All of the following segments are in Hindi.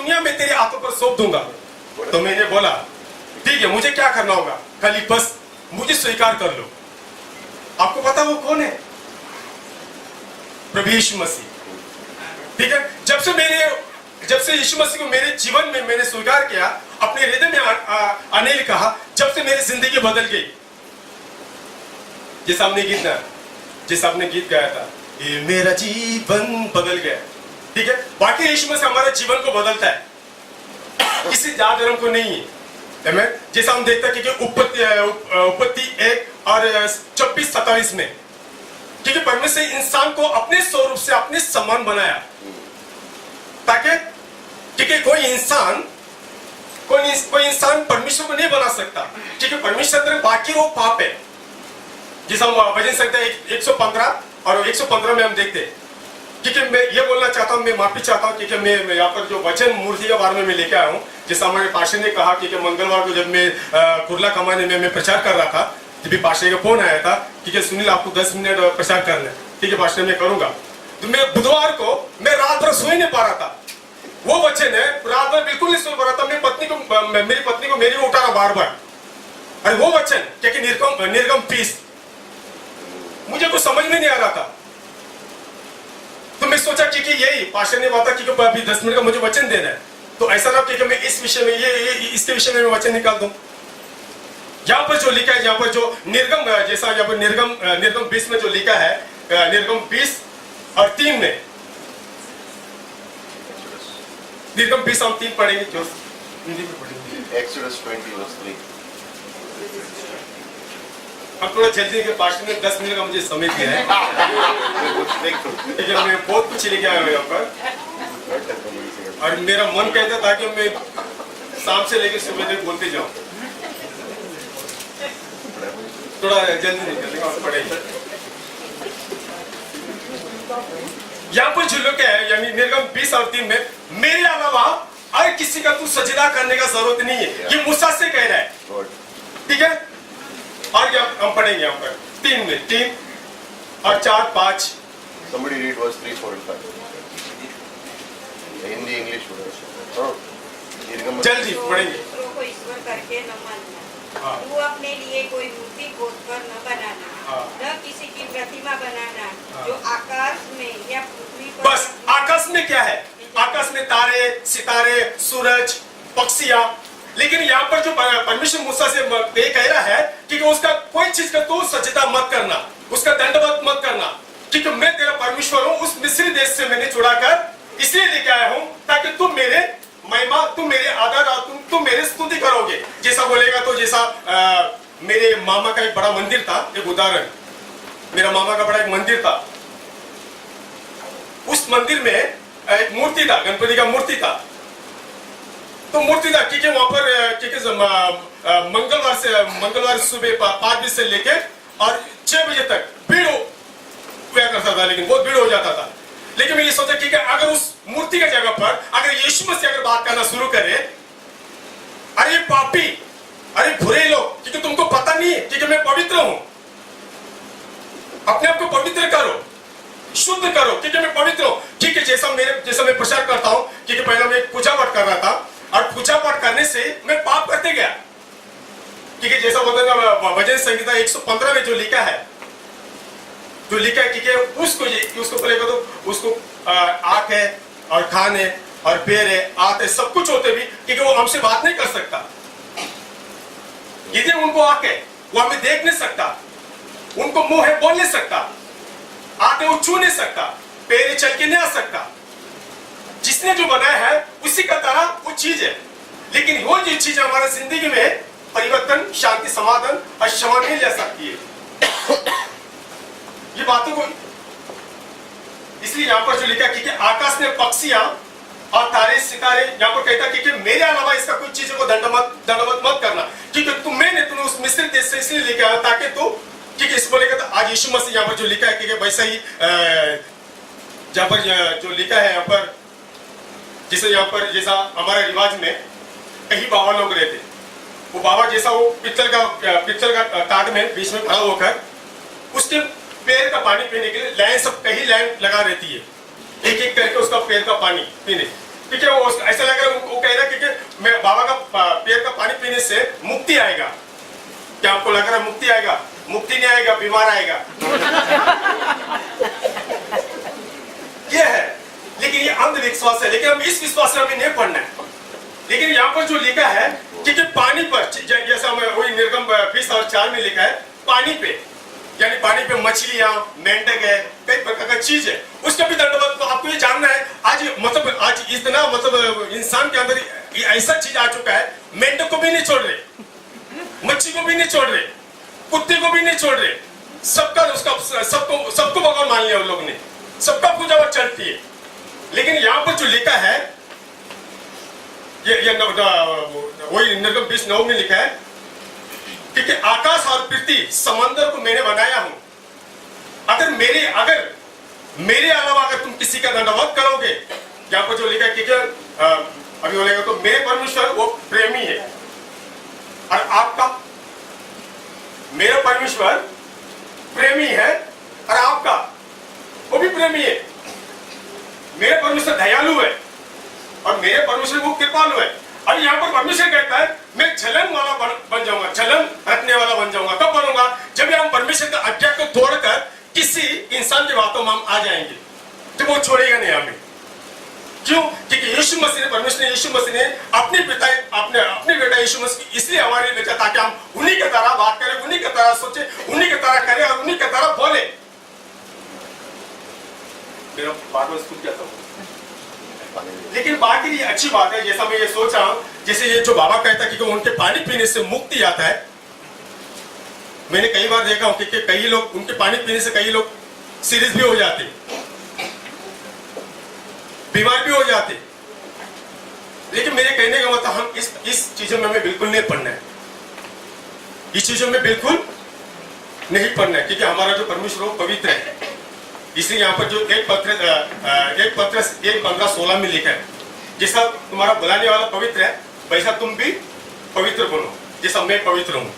दुनिया में तेरे हाथों पर सौंप दूंगा। तो मैंने बोला ठीक है, मुझे क्या करना होगा, खाली बस मुझे स्वीकार कर लो। आपको पता वो कौन है? प्रभु यीशु मसीह। ठीक है, जब से यीशु मसीह को मेरे जीवन में मैंने स्वीकार किया, अपने हृदय में आने के कहा, जब से मेरी जिंदगी बदल गई। जैसा आपने गीत गाया था, ये मेरा जीवन बदल गया। ठीक है, बाकी यीशु मसीह हमारे जीवन को बदलता है, किसी जात धर्म को नहीं है। जैसा हम देखते हैं कि उत्पत्ति 1 और 24-27 में, ठीक है, परमेश्वर ने इंसान को अपने स्वरूप से अपने समान बनाया, ताकि क्योंकि कोई इंसान परमेश्वर को नहीं बना सकता। ठीक है, परमेश्वर बाकी वो पाप है। जिसे हम भजन सकते हैं 115 और 115 में हम देखते हैं। ठीक है, मैं ये बोलना चाहता हूँ, मैं माफी चाहता हूँ कि मैं यहाँ पर जो वचन मूर्ति के बारे में लेके आया हूँ। जैसा हमारे पास्टर ने कहा कि मंगलवार को जब मैं कुर्ला कमाने में प्रचार कर रहा था, जब पास्टर का फोन आया था कि सुनील आपको 10 मिनट प्रचार करना है। ठीक है पास्टर, मैं करूंगा। तो मैं बुधवार को मैं रात भर सोई नहीं पा रहा था। वो वचन है, रात भर बिल्कुल नहीं सो पा रहा था। मेरी पत्नी को मेरी उठा रहा बार बार। अरे वो वचन क्या कि निर्गम पीस, मुझे कुछ समझ में नहीं आ रहा था। तो मैं सोचा कि यही पास्टर ने बात कि अभी 10 मिनट का मुझे वचन देना है, तो ऐसा ना कि मैं इस विषय में इसके विषय में वचन निकाल दूं। यहाँ पर जो लिखा है, यहाँ पर जो निर्गम, जैसा यहाँ पर निर्गम 20 में जो लिखा है, निर्गम 20 और 3 में, निर्गम 20 हम 3 पढ़ेंगे, जो हिंदी में पढ़ेंगे। Exodus 20:3। अब थोड़ा जल्दी के पास्टर ने 10 मिनट का मुझे समय दिया है। लेकिन मैं बहुत कुछ लेके आया हूँ यहाँ पर, और मेरा मन कहता था कि मैं शाम से लेकर सुबह तक बोलते जाऊँ। थोड़ा जल्दी निकलेगा और पढ़ेंगे। यहाँ पर जो लोग है, यानी निर्गम 20 और 3 में, मेरे अलावा हर किसी का तू सजदा करने का जरूरत नहीं है, ये मूसा से कह रहा है। ठीक है, और हम पढ़ेंगे यहाँ पर 3 में, 3 और 4, 5। Somebody read verse 3, 4 and 5. Hindi, English. जल्दी पढ़ेंगे। को ईश्वर करके न मानना, तू अपने लिए कोई मूर्ति खोदकर न बनाना, न किसी की प्रतिमा बनाना जो आकाश में या पृथ्वी पर। बस आकाश में क्या है? आकाश में तारे, सितारे, सूरज, पक्षियां। लेकिन यहाँ पर जो परमेश्वर मूसा से ये कह रहा है कि उसका कोई चीज का तू सजदा मत करना, उसका दंडवत मत करना, क्योंकि मैं तेरा परमेश्वर हूँ। उस मिस्री देश से मैंने छुड़ाकर इसलिए लेके आया हूँ ताकि तुम मेरे महिमा, तुम मेरे आदर, तुम मेरे स्तुति करोगे। जैसा बोलेगा तो जैसा मेरे मामा का एक बड़ा मंदिर था, एक उदाहरण, मेरा मामा का बड़ा एक मंदिर था। उस मंदिर में एक मूर्ति था, गणपति का मूर्ति था। तो मूर्ति था क्योंकि वहां पर मंगलवार सुबह 5 बजे से लेके और 6 बजे तक भीड़ हुआ करता था, लेकिन बहुत भीड़ हो जाता था। लेकिन मैं ये सोचा कि अगर उस मूर्ति की जगह पर अगर यीशु मसीह अगर बात करना शुरू करे, अरे पापी, अरे बुरे लोग, क्योंकि तुमको पता नहीं है क्योंकि मैं पवित्र हूं, अपने आप को पवित्र करो, शुद्ध करो क्योंकि मैं पवित्र हूं। ठीक है, जैसा मैं प्रचार करता हूं, क्योंकि पहले मैं पूजा पाठ कर रहा था और पूजा पाठ करने से मैं पाप करते गया। क्योंकि जैसा बोलते हैं भजन संहिता 115 में जो लिखा है कि उसको बोलेगा तो उसको आंख है और कान है और पैर है, हाथ है, सब कुछ होते भी, क्योंकि वो हमसे बात नहीं कर सकता। यदि उनको आंख है, वो हमें देख नहीं सकता, उनको मुंह है, बोल नहीं सकता, हाथ है, वो छू नहीं सकता, पैर चल के नहीं आ सकता। जिसने जो बनाया है उसी का तरह वो चीज है। लेकिन वो जो चीज हमारे जिंदगी में परिवर्तन, शांति, समाधान और क्षमा नहीं ले सकती है। ये बातों को इसलिए यहाँ पर जो लिखा कि आकाश में पक्षियां और तारे, सितारे, यहाँ पर कहता कि मेरे अलावा इसका कोई चीज को दंडवत मत करना, क्योंकि तुम्हें उस मिस्र देश से इसलिए लेके आया ताकि तो, क्योंकि इस बोलेगा तो आज यीशु मसीह यहाँ पर जो लिखा है कि वैसा ही जहाँ पर जो लिखा है यहाँ पर, जैसा हमारे रिवाज में कहीं बाबा लोग रहते, वो बाबा जैसा वो पित्तल का ताट में बीच में खड़ा होकर उसके पैर का पानी पीने के लिए लाइन लगा रहती है, एक एक करके उसका पैर का पानी पीने, ठीक है। वो ऐसा लग रहा है वो कह रहा है कि मैं बाबा का पैर का पानी पीने से मुक्ति आएगा। क्या आपको लग रहा है मुक्ति आएगा? मुक्ति नहीं आएगा, बीमार आएगा। ये है, लेकिन ये अंधविश्वास है। लेकिन हम इस विश्वास से हमें नहीं पढ़ना है। लेकिन यहाँ पर जो लिखा है कि पानी पर, जैसा वही निर्गम 20 और 4 में लिखा है, पानी पे, यानी पानी पे मछलियां, मेंढक है, कई प्रकार का चीज है, उसका भी दंडवत। तो आपको ये जानना है आज इतना इंसान के अंदर ऐसा चीज आ चुका है, मेंढक को भी नहीं छोड़ रहे, मच्छी को भी नहीं छोड़ रहे, कुत्ते को भी नहीं छोड़ रहे, सबको भगवान मान लिया उन लोग ने, सबका पूजा वह चलती है। लेकिन यहाँ पर जो लिखा है, ये वही निर्गम 20:9 में लिखा है कि आकाश और पृथ्वी समंदर को मैंने बनाया हूं। अगर मेरे अलावा अगर तुम किसी का दंडवत करोगे, यहाँ पर जो लिखा है कि अभी बोलेगा तो मेरे परमेश्वर वो प्रेमी है, और आपका, मेरा परमेश्वर प्रेमी है और आपका वो भी प्रेमी है। मेरे परमेश्वर दयालु है और मेरे परमेश्वर वो कृपालु है। अब यहाँ पर परमेश्वर कहता है मैं जलन वाला बन जाऊंगा, जलन रखने वाला बन जाऊंगा। कब बनूंगा? जब हम परमेश्वर का आज्ञा को तोड़कर किसी इंसान की बातों में हम आ जाएंगे, तो वो छोड़ेगा नहीं हमें। क्यों? क्योंकि यीशु मसीह ने, परमेश्वर यीशु मसीह ने अपने बेटा यीशु मसीह इसलिए हमारे लिए भेजा ताकि हम उन्हीं की तरह बात करें, उन्हीं की तरह सोचे, उन्हीं की तरह करें और उन्हीं की तरह बोले। मेरा बात में सुन जाता हूँ, लेकिन बाकी ये अच्छी बात है। जैसा मैं ये सोच रहा हूँ, जैसे ये जो बाबा कहता है कि उनके पानी पीने से मुक्ति आता है, मैंने कई बार देखा हूँ कि कई लोग उनके पानी पीने से कई लोग सीरियस भी हो जाते, बीमार भी हो जाते। लेकिन मेरे कहने का मतलब हम इस चीजों में हमें बिल्कुल नहीं पढ़ना है, इस चीजों में बिल्कुल नहीं पढ़ना है, क्योंकि हमारा जो परमेश्वर वो पवित्र है। इसलिए यहाँ पर जो 1 पत्रस 1:15-16 में लिखा है, जैसा तुम्हारा बुलाने वाला पवित्र है वैसा तुम भी पवित्र बनो, जैसा मैं पवित्र हूं।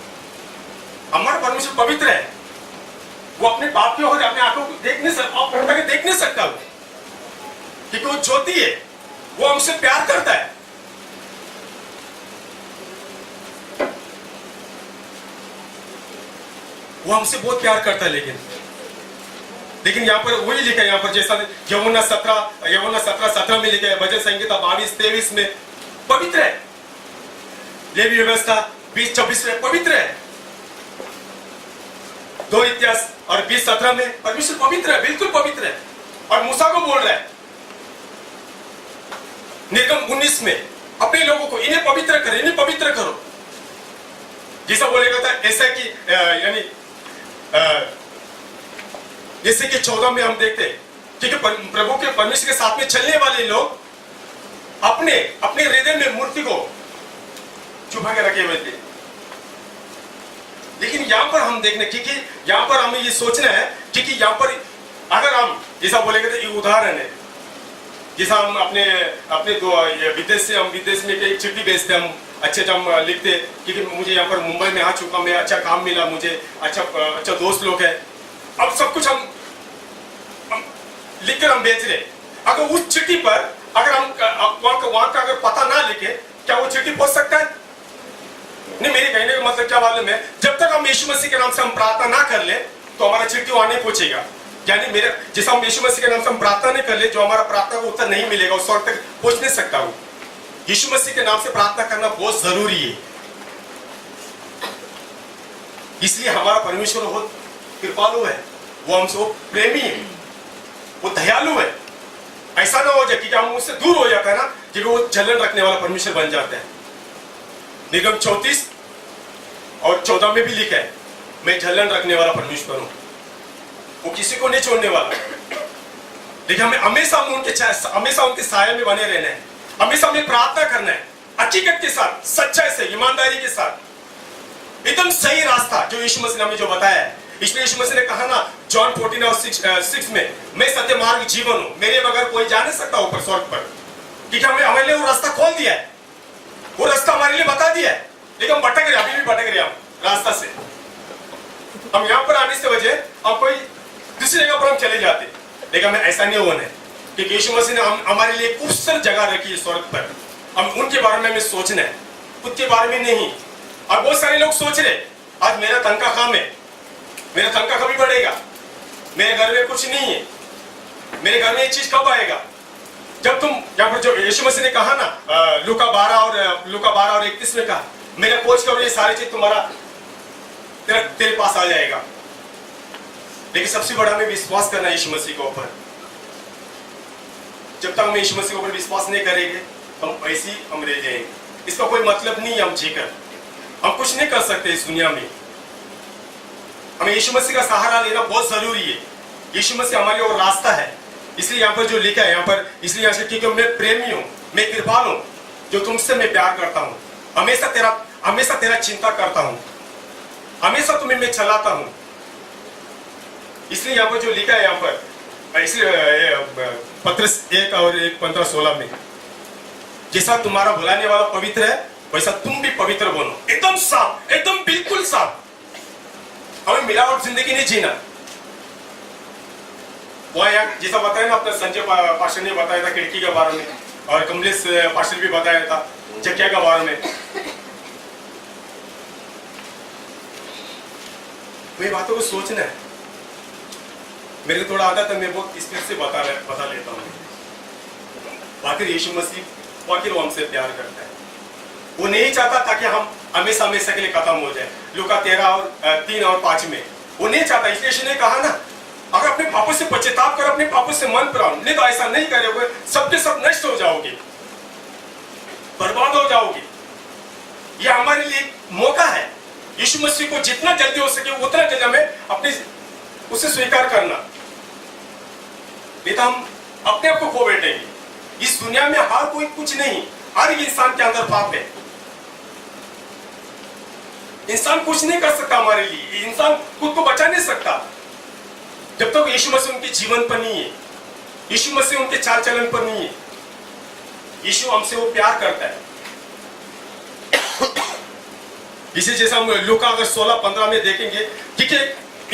हमारा परमेश्वर पवित्र है, वो अपने पाप की ओर अपने आंखों को देख नहीं सकता वो, क्योंकि वो ज्योति है, वो हमसे प्यार करता है। वो हमसे बहुत प्यार करता है। लेकिन यहाँ पर वही लिखा है, यहाँ पर जैसा यमुना 17 में लिखा है, भजन संहिता 22-23 में पवित्र है। लेवी व्यवस्था 20-24 में पवित्र है। 2 इतिहास और 20-17 में परमेश्वर पवित्र है, बिल्कुल पवित्र है। और मूसा को बोल रहा है निर्गम 19 में, अपने लोगों को इन्हें पवित्र करो, इन्हें पवित्र करो। जैसा बोलेगा था ऐसा कि यानी जैसे कि 14 में हम देखते हैं कि प्रभु के परमेश्वर के साथ में चलने वाले लोग अपने हृदय में मूर्ति को छुपा के रखे हुए थे। लेकिन यहाँ पर हम देखने, क्योंकि यहाँ पर हमें ये सोचना है, क्योंकि यहाँ पर अगर हम जैसा बोलेंगे तो एक उदाहरण है, जैसा हम अपने विदेश में एक चिट्ठी भेजते, हम अच्छे हम लिखते, क्योंकि मुझे यहाँ पर मुंबई में आ चुका, मैं अच्छा काम मिला, मुझे अच्छा दोस्त लोग है, अब सब कुछ हम लिखकर हम बेच रहे। अगर उस चिट्ठी पर अगर हम वहां का अगर पता ना लिखे, क्या वो चिट्ठी पहुंच सकता है? नहीं। मेरे कहने का मतलब क्या मालूम है, जब तक हम यीशु मसीह के नाम से हम प्रार्थना ना कर ले तो हमारा चिट्ठी वहां नहीं पहुंचेगा। यानी जैसा हम यीशु मसीह के नाम से हम प्रार्थना नहीं कर ले, जो हमारा प्रार्थना का उत्तर नहीं मिलेगा, उस वक्त तक पहुंच नहीं सकता। वो यीशु मसीह के नाम से प्रार्थना करना बहुत जरूरी है। इसलिए हमारा परमेश्वर बहुत कृपालु है, वो हमसे वो प्रेमी है, वो दयालु है। ऐसा ना हो जाए कि हम उससे दूर हो जाता है ना, कि वो जलन रखने वाला परमेश्वर बन जाता है। निगम 34 और 14 में भी लिखा है, मैं जलन रखने वाला परमेश्वर हूं, वो किसी को नहीं छोड़ने वाला। लेकिन हमें हमेशा उनके साया में बने रहना है, हमेशा हमें प्रार्थना करना है, हकीकत के साथ, सच्चाई से, ईमानदारी के साथ, एकदम सही रास्ता जो यीशु मसीह ने हमें जो बताया है। इसलिए यीशु मसीह ने कहा ना जॉन 14:6 में, मैं सत्य मार्ग जीवन हूं, मेरे बगैर कोई जा नहीं सकता ऊपर स्वर्ग पर। क्योंकि हमारे लिए वो रास्ता खोल दिया है, वो रास्ता हमारे लिए बता दिया है। लेकिन हम भटक रहे, अभी भी भटक रहे हम रास्ता से। हम यहाँ पर आने से वजह हम कोई दूसरी जगह पर हम चले जाते, लेकिन हमें ऐसा नहीं होना है, क्योंकि यीशु मसीह ने हमारे लिए खूबसूरत जगह रखी है स्वर्ग पर। अब उनके बारे में हमें सोचना है, खुद के बारे में नहीं। और बहुत सारे लोग सोच रहे आज मेरा तनख्वाह कम है, मेरा तनख्वाह कभी बढ़ेगा, मेरे घर में कुछ नहीं है, मेरे घर में ये चीज कब आएगा। जब तुम यहाँ पर जो यीशु मसीह ने कहा ना लूका 12 और 31 में कहा, मेरा खोज करो, ये सारी चीज तुम्हारा तेरे पास आ जाएगा। लेकिन सबसे बड़ा हमें विश्वास करना है यीशु मसीह के ऊपर। जब तक हम यीशु मसीह के ऊपर विश्वास नहीं करेंगे हम ऐसे ही हम रह जाएंगे। इसका कोई मतलब नहीं है हम जीकर हम कुछ नहीं कर सकते इस दुनिया में। हमें यीशु मसीह का सहारा लेना बहुत जरूरी है। यीशु मसीह हमारे लिए और रास्ता है। इसलिए यहाँ पर जो लिखा है यहाँ पर, इसलिए यहाँ से क्योंकि मैं प्रेमी हूँ, मैं कृपालु हूँ, जो तुमसे मैं प्यार करता हूँ, हमेशा तेरा चिंता करता हूँ, हमेशा तुम्हें मैं चलाता हूँ। इसलिए यहाँ पर जो लिखा है यहाँ पर, इसलिए पत्रस 1 और 15-16 में, जैसा तुम्हारा बुलाने वाला पवित्र है वैसा तुम भी पवित्र बनो। एकदम साफ, एकदम बिल्कुल साफ। हमें मिलावट जिंदगी नहीं जीना। वह यहाँ जैसा बताया ना, अपना संजय पास्टर ने बताया था खिड़की के बारे में, और कमलेश पास्टर भी बताया था जकिया के बारे में। वही बातों को सोचना है। मेरे को थोड़ा आदत है, मैं बहुत स्पीड से बता लेता हूँ। बाकी यीशु मसीह बाकी वो हमसे प्यार करता है। वो नहीं चाहता ताकि हम हमेशा के लिए खत्म हो जाए। लूका 13 और 5 में वो नहीं चाहता। इसलिए यीशु ने कहा ना, अगर अपने पापों से पश्चाताप करो, अपने पापों से मन फिराओ, नहीं तो ऐसा नहीं करोगे सबके सब नष्ट हो जाओगे, बर्बाद हो जाओगे। ये हमारे लिए मौका है। यीशु मसीह को जितना जल्दी हो सके उतना जल्दी हमें अपने उसे स्वीकार करना, नहीं तो हम अपने आप को खो बैठेंगे। इस दुनिया में हर कोई कुछ नहीं, हर एक इंसान के अंदर पाप है। इंसान कुछ नहीं कर सकता हमारे लिए, इंसान खुद को बचा नहीं सकता जब तक यीशु मसीह उनके जीवन पर नहीं है, यीशु मसीह उनके चाल चलन पर नहीं है। यीशु हमसे वो प्यार करता है। इसी जैसा हम लूका अगर 16-15 में देखेंगे, क्योंकि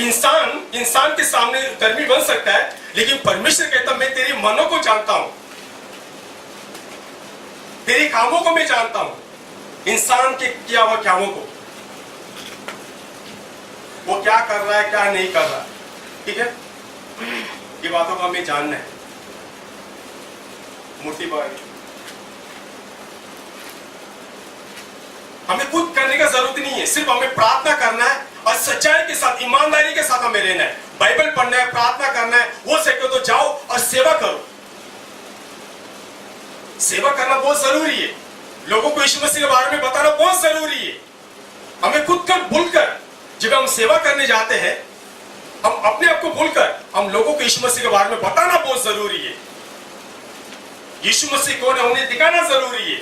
इंसान के सामने धर्मी बन सकता है, लेकिन परमेश्वर कहता मैं तेरी मनों को जानता हूं, तेरी कामों को मैं जानता हूं। इंसान के किया हुआ कामों को, वो क्या कर रहा है क्या नहीं कर रहा, ठीक है, ये बातों को हमें जानना है। मूर्ति पर हमें खुद करने का जरूरत नहीं है, सिर्फ हमें प्रार्थना करना है और सच्चाई के साथ, ईमानदारी के साथ हमें रहना है। बाइबल पढ़ना है, प्रार्थना करना है, हो सके तो जाओ और सेवा करो। सेवा करना बहुत जरूरी है। लोगों को यीशु मसीह के बारे में बताना बहुत जरूरी है। हमें खुद कर भूलकर जब हम सेवा करने जाते हैं, हम अपने आप को भूलकर हम लोगों को यीशु मसीह के बारे में बताना बहुत जरूरी है। यीशु मसीह कौन है उन्हें दिखाना जरूरी है।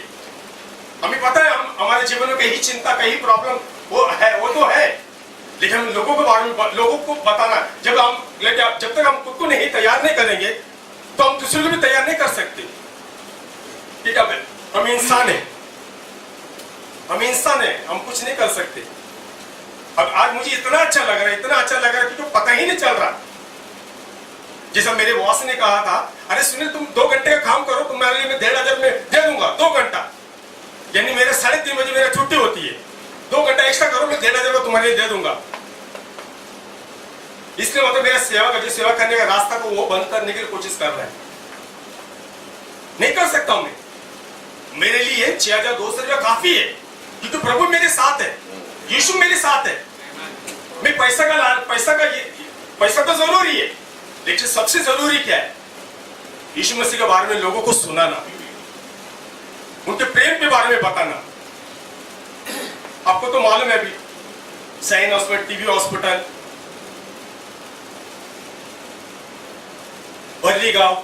हमें पता है हम हमारे जीवन में कहीं चिंता कहीं प्रॉब्लम वो तो है, लेकिन हम लोगों के बारे में लोगों को बताना, जब तक हम खुद को नहीं तैयार नहीं करेंगे तो हम दूसरों को भी तैयार नहीं कर सकते। ठीक है, हम इंसान है, हम कुछ नहीं कर सकते। अब आज मुझे इतना अच्छा लग रहा है कि तो पता ही नहीं चल रहा। जैसा मेरे बॉस ने कहा था, अरे सुनील तुम 2 घंटे का काम करो, तुम्हारे लिए मैं 1,500 में दे दूंगा 2 घंटा, यानी मेरे 3:30 बजे मेरा छुट्टी होती है, 2 घंटा एक्स्ट्रा करो, मैं 1,500 का तुम्हारे लिए दे दूंगा। इसलिए मतलब मेरा सेवा करने का रास्ता को वो बंद करने की कोशिश कर रहा है। नहीं कर सकता हूं मैं। मेरे लिए 6,200 रुपया काफी है, क्योंकि प्रभु मेरे साथ है, यीशु मेरे साथ है। मैं पैसा तो जरूरी है, लेकिन सबसे जरूरी क्या है? यीशु मसीह के बारे में लोगों को सुनाना, उनके प्रेम के बारे में बताना। आपको तो मालूम है अभी Sion hospital, TB hospital, Worli गांव,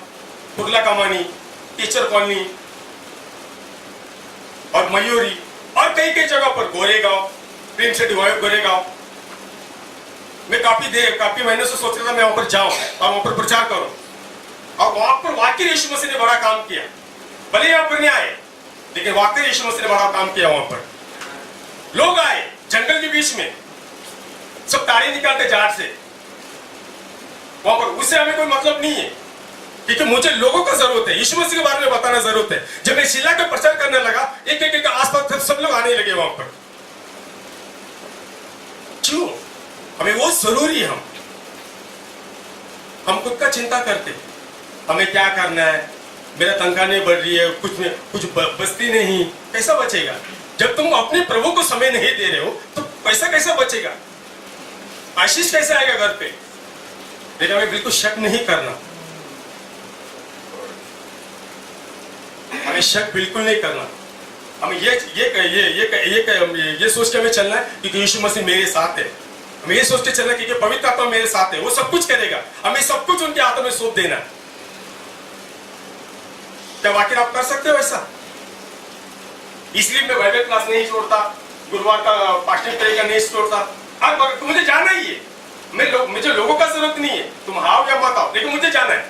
कुर्ला कमानी, टीचर कॉलोनी और मयूरी और कई जगह पर, गोरेगांव, प्रेम सिटी गोरेगांव, मैं काफी महीनों से सोच रहा था मैं वहां पर जाऊं और वहां पर प्रचार करूं, और वहां पर वाकई यीशु मसीह ने बड़ा काम किया। भले यहां पर नहीं आए, लेकिन वाकई यीशु मसीह ने बड़ा काम किया। वहां पर लोग आए जंगल के बीच में, सब ताड़ी निकालते झाड़ से वहां पर, उससे हमें कोई मतलब नहीं है। क्योंकि मुझे लोगों का जरूरत है, यीशु मसीह के बारे में बताना जरूरत है। जब मैं शिला का प्रचार करने लगा, एक एक आसपास सब लोग आने लगे वहां पर। क्यों? हमें वो जरूरी है। हम खुद का चिंता करते, हमें क्या करना है, मेरा तनख्वाह नहीं बढ़ रही है, कुछ बचती नहीं, कैसा बचेगा? जब तुम अपने प्रभु को समय नहीं दे रहे हो तो पैसा कैसा बचेगा? आशीष कैसे आएगा घर पे? लेकिन हमें बिल्कुल शक नहीं करना, हमें शक बिल्कुल नहीं करना। हमें ये सोच के हमें चलना है कि यीशु मसीह मेरे साथ है। हमें ये सोच के चलना है कि पवित्र आत्मा मेरे साथ है, वो सब कुछ करेगा। हमें सब कुछ उनके हाथों में सौंप देना। क्या वाकई आप कर सकते हो ऐसा? इसलिए मैं बाइबल क्लास नहीं छोड़ता, गुरुवार का फास्टिंग तरीका नहीं छोड़ता। हर वक्त मुझे जाना ही है। मुझे लोगों का जरूरत नहीं है, तुम आओ या मत आओ, लेकिन मुझे जाना है।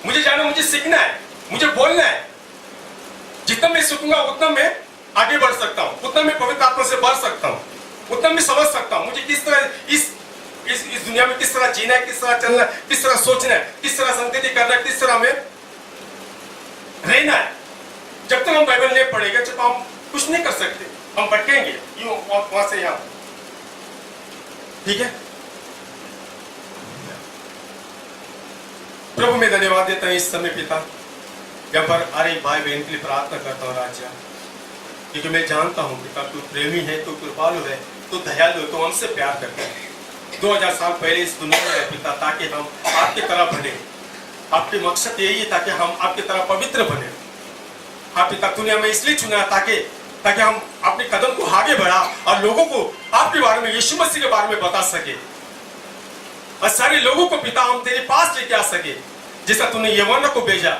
मुझे जाना, मुझे सीखना है, मुझे बोलना है। जितना मैं सीखूंगा उतना मैं आगे बढ़ सकता हूँ, उतना मैं पवित्र आत्मा से बढ़ सकता हूँ, उतना मैं समझ सकता हूँ मुझे किस तरह इस दुनिया में किस तरह जीना है, किस तरह चलना है, किस तरह सोचना है, किस तरह संगति करना है, किस तरह में रहना है। जब तक हम बाइबल नहीं पढ़ेंगे, जब हम कुछ नहीं कर सकते, हम भटकेंगे यूं वहां से यहां। ठीक है? प्रभु मैं धन्यवाद देता हूं इस समय पिता, यहाँ पर हर एक भाई बहन के लिए प्रार्थना करता हूँ राजा, क्योंकि मैं जानता हूँ पिता तू प्रेमी है, तू कृपालु है, तू दयालु है, तू हमसे प्यार करता है। 2000 साल पहले इस दुनिया में है पिता, ताकि हम आपकी तरह बने। आपके मकसद यही है ताकि हम आपकी तरह पवित्र बने। हाँ पिता, तूने हमें इसलिए चुना ताकि हम अपने कदम को आगे बढ़ा और लोगों को आपके बारे में, यीशु मसीह के बारे में बता सके, और सारे लोगों को पिता हम तेरे पास लेके आ सके, जैसा तूने यूहन्ना को भेजा।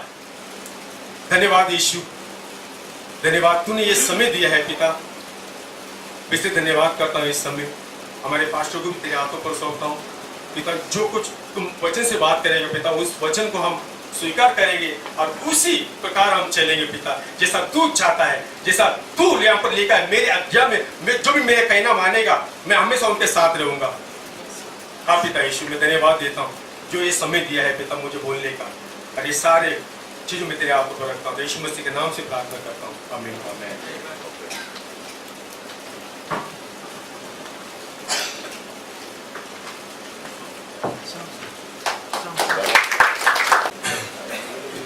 धन्यवाद यीशु, धन्यवाद तूने ये समय दिया है पिता। वैसे धन्यवाद करता हूँ इस समय हमारे पास्टर को भी तेरे हाथों पर सौंपता हूँ पिता। जो कुछ तुम वचन से बात करेंगे पिता, उस वचन को हम स्वीकार करेंगे और उसी प्रकार हम चलेंगे पिता, जैसा तू चाहता है, जैसा तू यहाँ पर लिखा है। मेरे आज्ञा में जो भी मेरे कहना मानेगा, मैं हमेशा उनके साथ रहूंगा। हाँ पिता यीशु, मैं धन्यवाद देता हूँ जो ये समय दिया है पिता मुझे बोलने का, और ये सारे चीजों में तेरे हाथों पर रखता हूँ। यीशु मसीह के नाम से प्रार्थना करता हूँ, आमीन आमीन।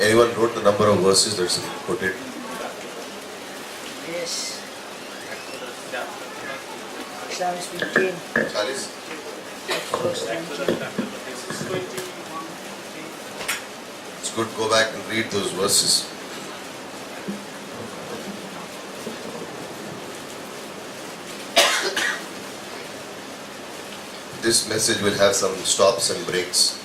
Anyone wrote the number of verses that's quoted? Yes. Psalms 15, 40? verse 19. It's good, go back and read those verses. This message will have some stops and breaks.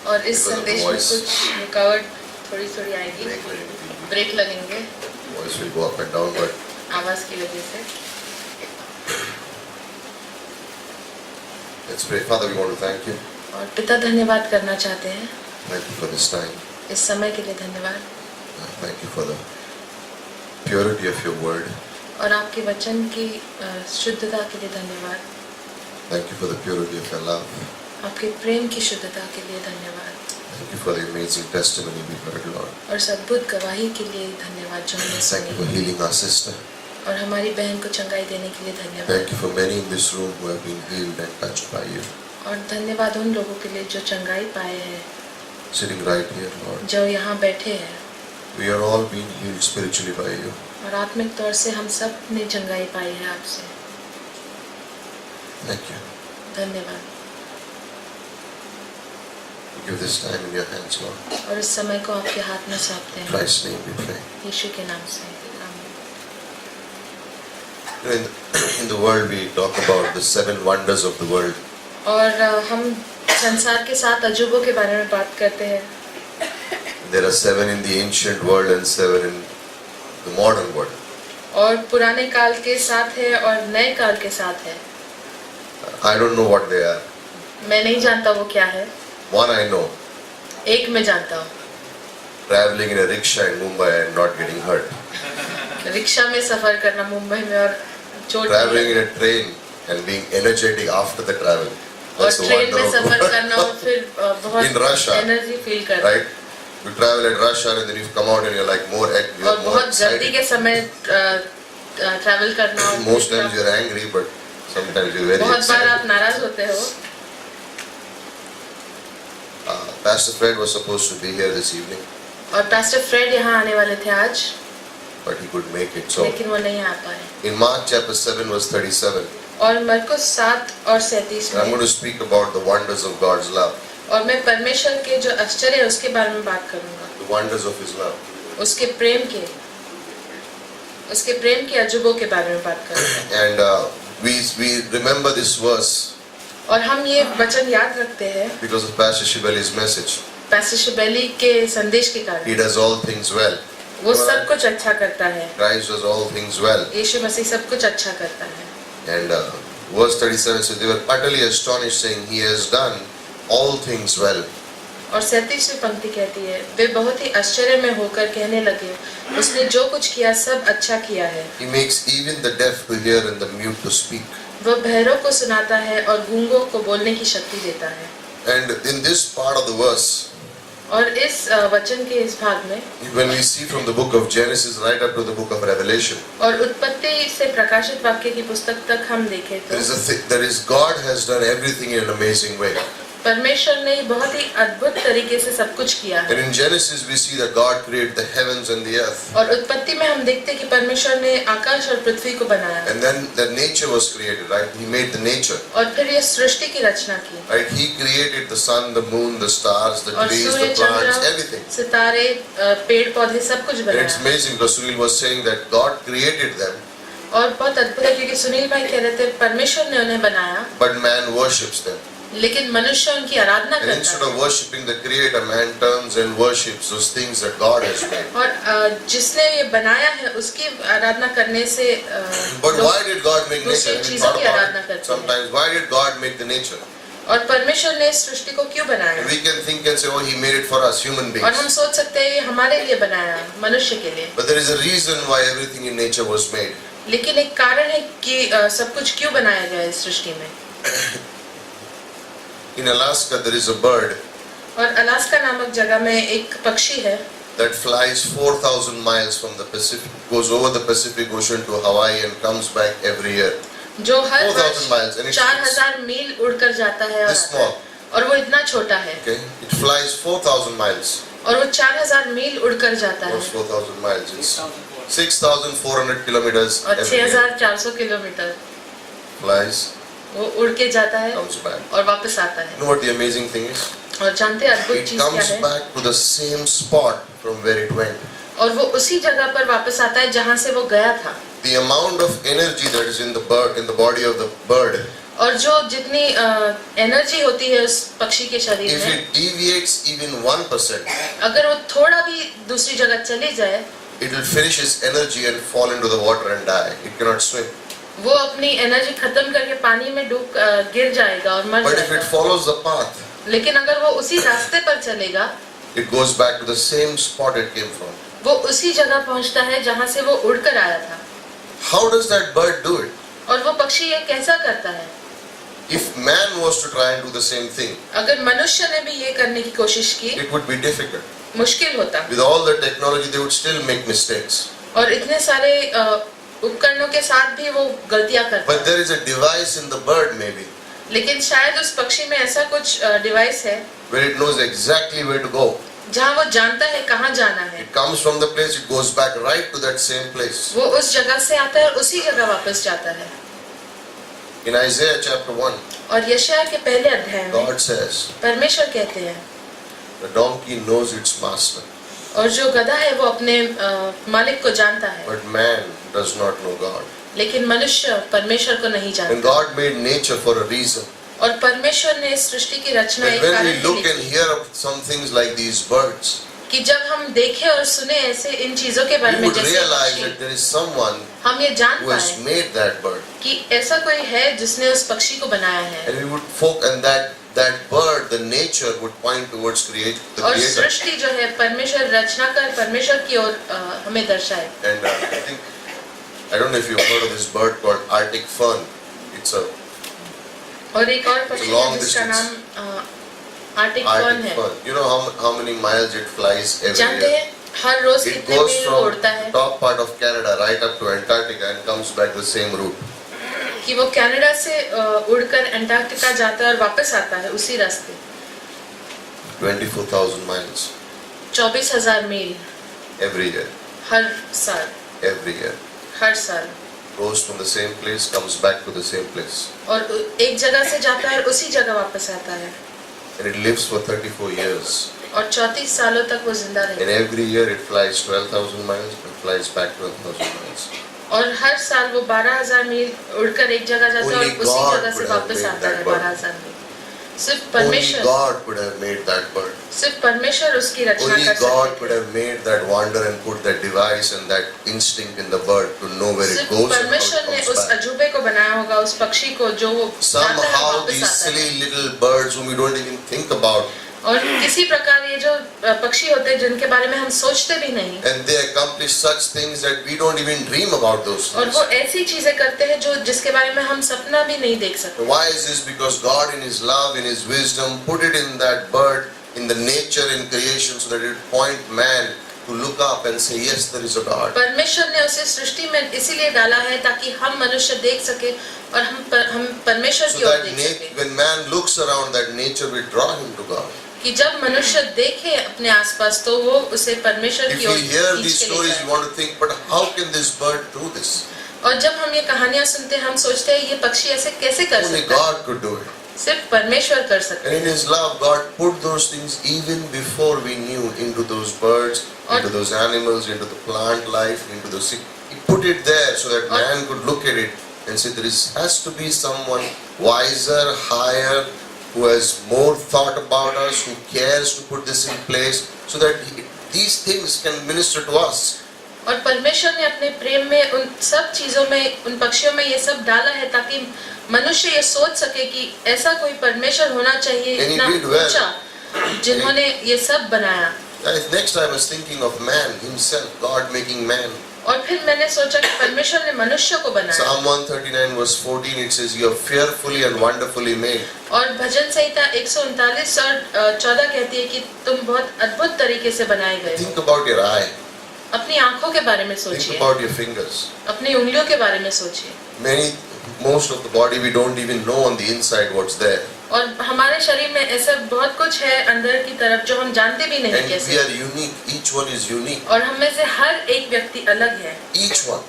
और इस Because of the संदेश में voice. कुछ रुकावट थोड़ी आएगी, ब्रेक लगेंगे Voice will go up and down, but आवाज की वजह से। let's pray. Father, we want to thank you. और पिता धन्यवाद करना चाहते हैं Thank you for this time. इस समय के लिए धन्यवाद, Thank you for the purity of your word. और आपके वचन की शुद्धता के लिए धन्यवाद, Thank you for the purity of your love. आपके प्रेम की शुद्धता के लिए धन्यवाद, Thank you for the amazing testimony we heard, Lord. और अद्भुत गवाही के लिए धन्यवाद जो हमने Thank you for सुनी, healing our sister. और हमारी बहन को चंगाई देने के लिए धन्यवाद, Thank you for many in this room who have been healed and touched by you. और धन्यवाद उन लोगों के लिए जो चंगाई पाए हैं, Sitting right here, Lord. जो यहाँ बैठे हैं, We are all being healed spiritually by you. और आत्मिक तौर से हम सब ने चंगाई पाई है आपसे। Thank you. धन्यवाद, We give this time in your hands, Lord. और इस समय को आपके हाथ में सौंपते In हैं, Christ's name we pray. यीशु के नाम से, आमीन। In the world we talk about the 7 wonders of the world. और हम संसार के 7 अजूबों के बारे में बात करते हैं। There are 7 in the ancient world and 7 in the modern world. और पुराने काल के 7 है और नए काल के 7 है। I don't know what they are. मैं नहीं जानता वो क्या है। One I know, एक मैं जानता हूँ, traveling in a rickshaw in Mumbai and not getting hurt. Rickshaw में सफर करना मुंबई में और चोट Traveling नहीं, in a train and being energetic after the travel. और That's the ट्रेन wonder में of the सफर करना और world. फिर In rush बहुत hour, एनर्जी फील करना। Right? You travel at rush hour and then you come out and you're like more you're और more बहुत जल्दी excited. के समय ट्रैवल करना और Most times you're angry, but sometimes you're very बहुत बार आप excited. नाराज होते हो. Pastor Fred was supposed to be here this evening, और पास्टर फ्रेड यहाँ आने वाले थे आज, but he couldn't make it. So लेकिन वो नहीं आ पाए. in Mark chapter 7 verse 37, और मरकुस 7 और 37 I'm going में, to speak about the wonders of God's love, और मैं परमेश्वर के जो आश्चर्य है उसके बारे में बात करूंगा, the wonders of His love. उसके प्रेम के अजूबों के बारे में बात करूंगा. And we remember this verse और हम ये वचन याद रखते हैं because of Pastor Shibeli's message. Pastor Shibeli के संदेश के He कारण. does all things well. वो सब कुछ अच्छा करता है. Christ does all things well. यीशु मसीह सब कुछ अच्छा करता है. And verse 37 says, they were utterly astonished, saying, He has done all things well. और 37वीं पंक्ति कहती है, वे बहुत ही आश्चर्य में होकर कहने लगे, उसने जो कुछ किया सब अच्छा किया है. He makes even the deaf to hear and the mute to speak. वह बहरों को सुनाता है और गूंगों को बोलने की शक्ति देता है. And in this part of the verse, और इस वचन के इस भाग में, when we see from the book of Genesis right up to the book of Revelation, और उत्पत्ति से प्रकाशित वाक्य की पुस्तक तक हम देखें तो there is God has done everything in an amazing way. परमेश्वर ने बहुत ही अद्भुत तरीके से सब कुछ किया है. And in Genesis we see that God created the heavens and the earth. और उत्पत्ति में हम देखते हैं कि परमेश्वर ने आकाश और पृथ्वी को बनाया. And then the nature was created, right? He made the nature. और फिर ये सृष्टि की रचना की. Right? He created the sun, the moon, the stars, the और trees, Surya, the plants, Chandra, everything. सितारे, पेड़ पौधे सब कुछ And it's बनाया. amazing because Sunil was saying that God created them, और बहुत अद्भुत है क्योंकि सुनील भाई कह रहे थे परमेश्वर ने उन्हें बनाया, but man worships them. लेकिन मनुष्य उनकी आराधना And करता instead है. of worshipping the Creator, man turns and worships those things that God has made. और जिसने ये बनाया है उसकी आराधना करने से But लोग why did God make nature? दूसरी Have you चीजों thought की about आराधना it? करते हैं. Sometimes, why did God make the nature? और परमेश्वर ने इस सृष्टि को क्यों बनाया? And we can think and say, oh, He made it for us, human और हम beings. सोच सकते हैं ये हमारे लिए बनाया, मनुष्य के लिए. But there is a reason why everything in nature was made. लेकिन एक कारण है कि सब कुछ क्यों बनाया गया इस सृष्टि में. In Alaska, there is a bird और अलास्का नामक जगह में एक पक्षी है that flies 4,000 miles from the Pacific, goes over the Pacific Ocean to Hawaii and comes back every year. जो हर 4,000 miles, and वर्ष it's 4000 मील उड़कर जाता है और this आता है. small. और वो इतना छोटा है. Okay, it flies 4,000 miles. और वो 4000 मील उड़कर जाता है. What's 4,000 miles? It's 6,400 kilometers और every year. 6400 किलोमीटर Flies, वो उड़ के जाता है comes back. और वापस आता है. You know what the amazing thing is? और जानते हैं अद्भुत It चीज क्या comes है? back to the same spot from where it went. और वो उसी जगह पर वापस आता है जहाँ से वो गया था. The amount of energy that is in the bird, in the body of the bird, और जो जितनी एनर्जी होती है उस पक्षी के शरीर if में, it deviates even 1%, अगर वो थोड़ा भी दूसरी जगह चली जाए, it will finish its energy and fall into the water and die. It cannot swim. वो अपनी एनर्जी खत्म करके पानी में डूब गिर जाएगा और मर But if it जाएगा. follows the path, लेकिन अगर वो उसी रास्ते पर चलेगा, it goes back to the same spot it came from. वो उसी जगह पहुंचता है जहाँ से वो उड़कर आया था. How does that bird do it? और वो पक्षी ये कैसा करता है? If man was to try and do the same thing, अगर मनुष्य ने भी ये करने की कोशिश की, it would be difficult. मुश्किल होता. With all the technology, they would still make mistakes. और इतने सारे उपकरणों के साथ भी वो गलतियां करता But है. there is a device in the bird maybe, लेकिन शायद उस पक्षी में ऐसा कुछ डिवाइस है where it knows exactly where to go. जहाँ वो जानता है कहाँ जाना है. It comes from the place, it goes back right to that same place. वो उस जगह से आता है और उसी जगह वापस जाता है. In Isaiah chapter 1, और यशायाह के पहले अध्याय में God says, परमेश्वर कहते हैं, the donkey knows its master, और जो गधा है वो अपने मालिक को जानता है, but man does not know God. लेकिन मनुष्य परमेश्वर को नहीं And जानता. God made nature for a reason. और परमेश्वर ने इस सृष्टि की रचना That एक when कारण we के look लिए and की. hear of some things like these birds, कि जब हम देखें और सुने ऐसे इन चीजों के बारे we में would जैसे realize पक्षी, that there is someone हम ये जान who has पाए made that bird. कि ऐसा कोई है जिसने उस पक्षी को बनाया है. And we would and that bird, the nature would point towards the और creator. सृष्टि जो है परमेश्वर रचनाकार परमेश्वर की ओर हमें दर्शाए. And I don't know if you've heard of this bird called Arctic fern. It's a और एक और पक्षी long है जिसका distance. नाम आर्टिक फर्न Arctic है। fern. You know how many miles it flies every जानते year? हैं हर रोज It कितने goes मील from उड़ता है? top part of Canada right up to Antarctica and comes back the same route. कि वो कनाडा से उड़कर अंटार्कटिका जाता है और वापस आता है उसी रास्ते। 24,000 miles 24,000 मील every year. हर साल, Every year. हर साल। Goes from the same place, comes back to the same place. और एक जगह से जाता है और उसी जगह वापस आता है। And it lives for 34 years. और 34 सालों तक वो जिंदा And रहता है। every year it flies 12,000 miles and flies back 12,000 miles. और हर साल वो 12,000 मील उड़कर एक जगह जाता है और Only उसी God जगह से could have वापस made आता that है bird. 12,000 मील। सिर्फ Only परमेश्वर, God could have made that bird. सिर्फ परमेश्वर उसकी रचना Only कर God सकते could हैं। have made that wonder and put that device and that instinct in the bird to know where it सिर्फ goes and how परमेश्वर ने it उस comes back. अजूबे को बनाया होगा, उस पक्षी को जो वो जाता है Somehow वापस these आता है। silly little birds whom we don't even think about, और किसी प्रकार ये जो पक्षी होते हैं जिनके बारे में हम सोचते भी नहीं, and they accomplish such things that we don't even dream about those और things. वो ऐसी चीजें करते हैं जो जिसके बारे में हम सपना भी नहीं देख सकते। Why is this? Because God in His love, in His wisdom, put it in that bird, in the nature and creation, so that it would point man to look up and say, yes, there is a God. परमेश्वर ने उसे सृष्टि में इसीलिए डाला है ताकि हम मनुष्य देख सके और हम परमेश्वर So की ओर that देख सके। when man looks around, that nature will draw him to God. कि जब मनुष्य देखे अपने आसपास तो वो उसे परमेश्वर If की we ओर hear खींच these के ले stories, जाए। we want to think, but how can this bird do this? और जब हम ये कहानियां सुनते हैं हम सोचते हैं ये पक्षी ऐसे कैसे कर Only सकता है? God could do it. सिर्फ परमेश्वर कर सकते And in हैं। His love, God put those things even before we knew into those birds, into those animals, into the plant life, into the sea. He put it there so that man could look at it and say there has to be someone wiser, higher, who has more thought about us, who cares to put this in place so that these things can minister to us. और परमेश्वर ने अपने प्रेम में उन सब चीजों में, उन पक्षियों में ये सब डाला है ताकि मनुष्य ये सोच सके कि ऐसा कोई परमेश्वर होना चाहिए And he इतना did well. ऊंचा जिन्होंने ये सब बनाया। Next I was thinking of man himself, God making man. और फिर मैंने सोचा कि परमेश्वर ने मनुष्य को बनाया। Psalm 139 verse 14 it says, you are fearfully and wonderfully made. और भजन संहिता 139 और 14 कहती है कि तुम बहुत अद्भुत तरीके से बनाए गए हो। Think about your eye. अपनी आंखों के बारे में Think सोचिए, about your fingers. अपनी उंगलियों के बारे में सोचिए। Most of the body we don't even know on the inside what's there. और हमारे शरीर में ऐसा बहुत कुछ है अंदर की तरफ जो हम जानते भी नहीं And we कैसे। are unique. Each one is unique. और हम में से हर एक व्यक्ति अलग है, Each one.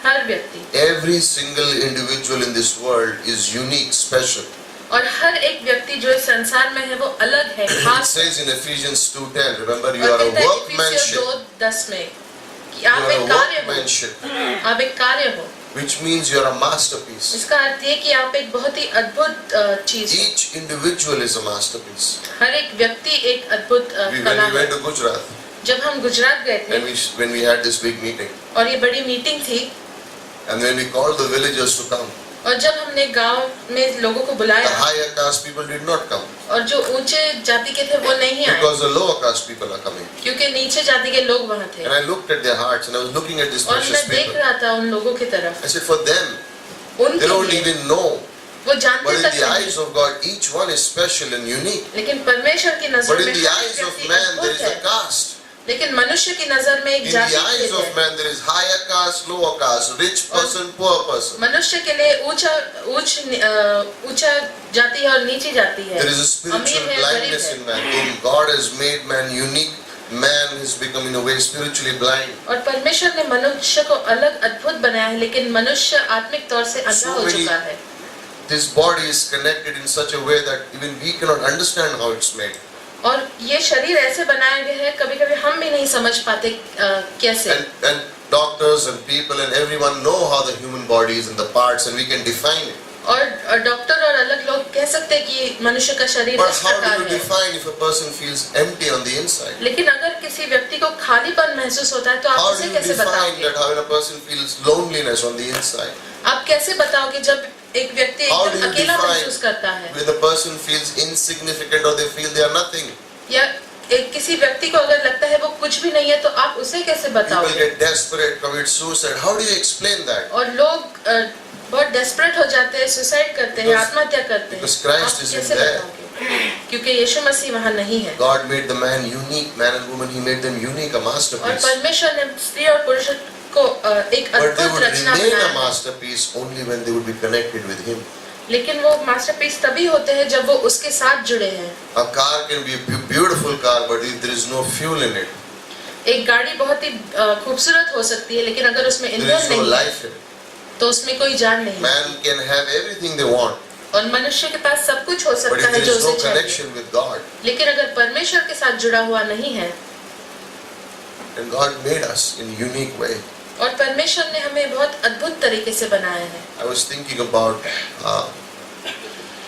हर व्यक्ति। Every single individual in this world is unique, special. और हर एक व्यक्ति जो इस संसार में है वो अलग है, It खास है। says in Ephesians 2:10, remember you और are a कहता है workmanship. इफिसियों 2:10 में कि You आप are एक a कार्य हो, workmanship, आप एक कार्य हो। which means you are a masterpiece. इसका अर्थ ये कि आप एक बहुत ही अद्भुत चीज हो। Each individual is a masterpiece. हर एक व्यक्ति एक अद्भुत When कला we है। went to Gujarat जब हम गुजरात गए थे and when we had this big meeting, और ये बड़ी मीटिंग थी, and when we called the villagers to come, और जब हमने गांव में लोगों को the बुलाया higher caste people did not come और जो ऊंचे जाति के थे वो नहीं आए because the lower caste people are coming. क्योंकि नीचे जाति के लोग वहाँ थे। And I looked at their hearts and I was looking at these और precious मैं देख people. रहा था उन लोगों की तरफ, I said, for them, उनके they don't लिए even know. वो But जानते in तक the नहीं, eyes of God, each one is special and unique. लेकिन परमेश्वर की नजर But में in the हर eyes एक of व्यक्ति man, there अद्भुत is a है, caste. लेकिन मनुष्य की नजर में एक In the जाति eyes भेद of है। man, there is higher caste, lower caste, rich person, poor person. मनुष्य के लिए ऊंचा जाति है और नीची जाति है, There is a spiritual अमीर है, गरीब blindness है। in man. Whom God has made man unique. Man has become in a way spiritually blind. और परमेश्वर ने मनुष्य को अलग अद्भुत बनाया है, लेकिन मनुष्य आत्मिक तौर से अंधा So हो many- चुका है। This body is connected in such a way that even we cannot understand how it's made. और ये शरीर ऐसे बनाया गया है कभी कभी हम भी नहीं समझ पाते कैसे। And doctors and people and everyone know how the human body is and the parts and we can define it. और डॉक्टर और अलग लोग कह सकते हैं कि मनुष्य का शरीर But इस how do प्रकार you है, define if a person feels empty on the inside? लेकिन अगर किसी व्यक्ति को खालीपन महसूस होता है तो आप How do उसे you कैसे define बताओगे? that how when a person feels loneliness on the inside? आप कैसे बताओगे जब एक व्यक्ति How do एकदम you अकेला define महसूस करता है, when the person feels insignificant or they feel they are nothing? या एक किसी व्यक्ति को अगर लगता है वो कुछ भी नहीं है तो आप उसे कैसे People बताओगे? get desperate, commit suicide. How do you explain that? और लोग बहुत डेस्परेट हो जाते हैं, सुसाइड करते हैं, Because- आत्महत्या करते हैं। because Christ आप is कैसे in there. बताओगे? क्योंकि यीशु मसीह वहाँ नहीं है। God made the man unique, man and woman, He made them unique, a और masterpiece. परमेश्वर ने स्त्री और पुरुष को एक But they अद्भुत would रचना remain a बनाया। masterpiece only when they would be connected with Him. लेकिन वो मास्टरपीस तभी होते हैं जब वो उसके साथ जुड़े हैं। A car can be a beautiful car, but if there is no fuel in it, एक गाड़ी बहुत ही खूबसूरत हो सकती है, लेकिन अगर उसमें there ईंधन is no नहीं है life in it. तो उसमें कोई जान नहीं। Man can have everything they want, और मनुष्य के पास सब कुछ हो but सकता if है there जो is no उसे चाहिए, connection with God, लेकिन अगर परमेश्वर के साथ जुड़ा हुआ नहीं है, then God made us in a unique way. और परमेश्वर ने हमें बहुत अद्भुत तरीके से बनाया है। I was thinking about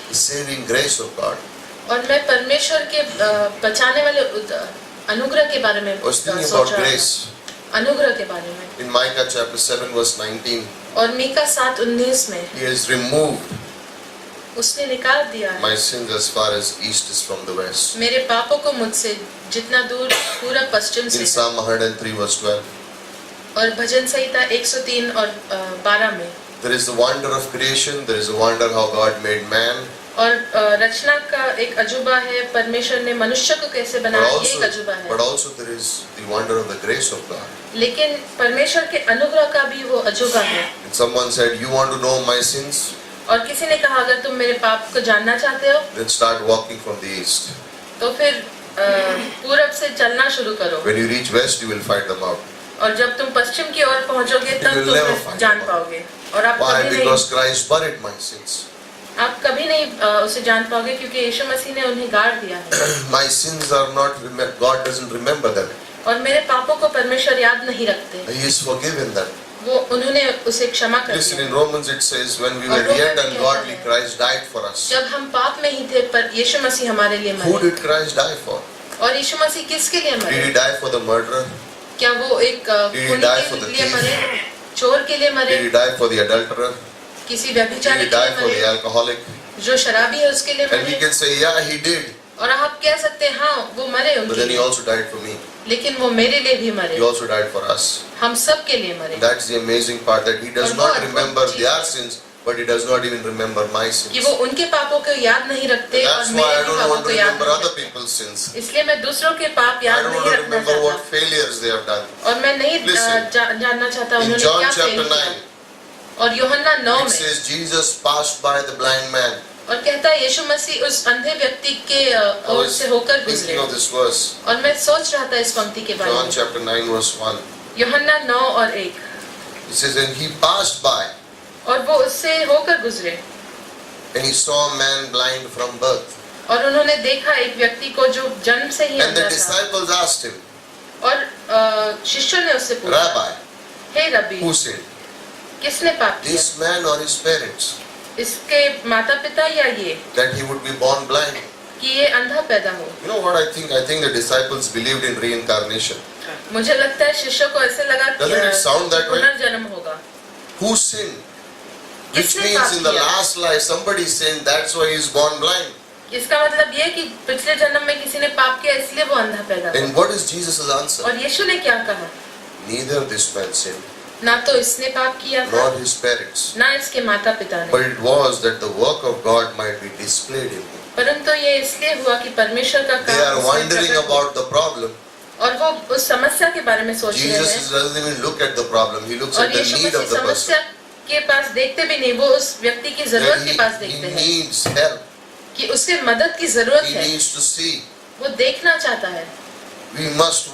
the saving grace of God. और मैं परमेश्वर के बचाने वाले अनुग्रह के बारे में I was thinking सोच about रहा grace. था, अनुग्रह के बारे में। In Micah chapter 7 verse 19, और मीका 7:19 में He has removed उसने निकाल दिया है my sins as far as east is from the west. मेरे पापों को मुझसे जितना दूर पूरब पश्चिम In से है। Psalm 103 verse 12, और भजन संहिता 103 और 12 में there is the wonder of creation, there is a wonder how God made man, और रचना का एक अजूबा है, परमेश्वर ने मनुष्य को कैसे but बनाया ये एक also, अजूबा but है। also there is the wonder of the grace of God. लेकिन परमेश्वर के अनुग्रह का भी वो अजूबा है। And someone said, you want to know my sins? और किसी ने कहा अगर तुम मेरे पाप को जानना चाहते हो Then start walking from the east. तो फिर पूरब से चलना शुरू करो, When you reach west, you will find them out. और जब तुम पश्चिम की ओर पहुंचोगे You तब will तुम never फिर find जान out. पाओगे। और आप Why? कभी नहीं Because Christ buried my sins. आप कभी नहीं उसे जान पाओगे क्योंकि यीशु मसीह ने उन्हें गाड़ दिया है। My sins are not, God doesn't remember them. और मेरे पापों को परमेश्वर याद नहीं रखते, He has forgiven them. वो उन्होंने उसे क्षमा कर Listen, in दिया। Romans it says, when we were और रोमन yet में ungodly, कहता है, Christ died for us. जब हम पाप में ही थे पर यीशु मसीह हमारे लिए Who मरे। did Christ die for? और यीशु मसीह किसके लिए Did मरे? He die for the murderer? क्या वो एक Did he खूनी die के for the लिए thief? मरे, चोर के लिए मरे, Did He die for the adulterer? किसी Did व्यभिचारी He के die लिए for the मरे, alcoholic? जो शराबी है उसके लिए And we मरे? can say, yeah, He did. और आप कह सकते हैं हाँ वो मरे But उनके then He लिए, also died for me. लेकिन वो मेरे लिए भी मरे, He also died for us. हम सब के लिए मरे। That's the amazing part, that He does और वो not अद्भुत remember चीज़ their है sins, but He does not even remember my कि sins. वो उनके पापों को याद नहीं रखते और That's why I मेरे भी don't पापों want to को याद remember नहीं other रखते। people's sins. इसलिए मैं दूसरों के पाप I याद don't नहीं want to रखना remember what चाहता failures they have done. और मैं नहीं Listen, जानना चाहता In उन्होंने John क्या फेल chapter किया। 9, और यूहन्ना 9 it में says Jesus passed by the blind man. और कहता है यीशु मसीह उस अंधे व्यक्ति के I ओर was से होकर गुजरे। thinking of this verse. और मैं सोच रहा था इस पंक्ति के बारे John में। chapter 9 verse 1. यूहन्ना 9 और 1। It says, and He passed by, और वो उससे होकर गुजरे and He saw a man blind from birth. और उन्होंने देखा एक व्यक्ति को जो जन्म से ही And the अंधा था। disciples asked Him, और शिष्यों ने उससे पूछा, Rabbi, hey rabi, who sinned, किसने पाप किया, this man or his parents, इसके माता पिता या ये, that he would be born blind? कि ये अंधा पैदा हो? You know what I think? I think the disciples believed in reincarnation. मुझे लगता है शिष्यों को ऐसे लगा कि Doesn't it sound that way? पुनर्जन्म होगा। Who sinned? Which किसने means पाप in the किया? last life somebody sinned, that's why he is born blind. इसका मतलब ये कि पिछले जन्म में किसी ने पाप किया इसलिए वो अंधा पैदा हुआ। And what is Jesus' answer? और यीशु ने क्या कहा? Neither this man sinned, ना तो इसने पाप किया था, nor his parents, ना इसके माता पिता but ने, it was that the work of God might be displayed in him. परंतु ये इसलिए हुआ कि परमेश्वर का They are काम उसमें wondering प्रकट हो। about the problem. और वो उस समस्या के बारे में सोच रहे Jesus हैं doesn't even look at the problem, he looks और at the Yeshu need Masih of the person. समस्या के पास देखते भी नहीं, वो उस व्यक्ति की जरूरत के पास That देखते he हैं needs help, कि उसके मदद की जरूरत he है, needs to see. वो देखना चाहता है। We must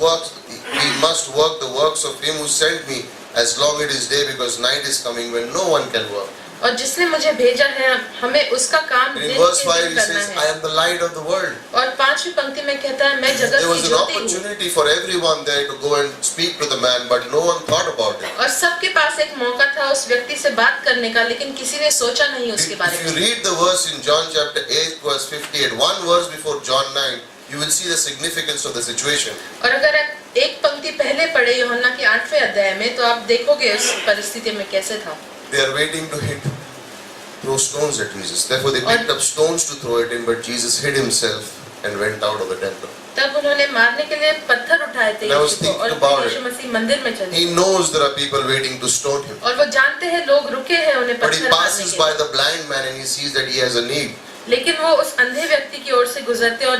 work the works of him who sent me as long it is day, because night is coming when no one can work. और जिसने मुझे भेजा है हमें उसका काम In दिन verse के 5 दिन he करना says, I है। am the light of the world. और 5वीं पंक्ति में कहता है मैं जगत There was की an ज्योति हूँ। opportunity for everyone there to go and speak to the man, but no one thought about it. और सबके पास एक मौका था उस व्यक्ति से बात करने का, लेकिन किसी ने सोचा नहीं उसके बारे If you में। read the verse in John chapter 8 verse 58, one verse before John 9, you will see the significance of the situation. और अगर आप एक पंक्ति पहले पढ़े यूहन्ना के 8वें अध्याय में तो आप देखोगे उस परिस्थिति में कैसे था। They are waiting to throw stones at Jesus. Therefore they picked up stones to throw it in, but Jesus hid himself and went out of the temple. तब उन्होंने मारने के लिए पत्थर उठाए थे I was यीशु को thinking और about फिर यीशु मसीह मंदिर में चले। He knows there are people waiting to stone him. और वो जानते हैं लोग रुके हैं उन्हें But he पत्थर मारने passes के by लिए। the blind man and he sees that he has a need. लेकिन वो उस अंधे व्यक्ति की ओर से गुजरते और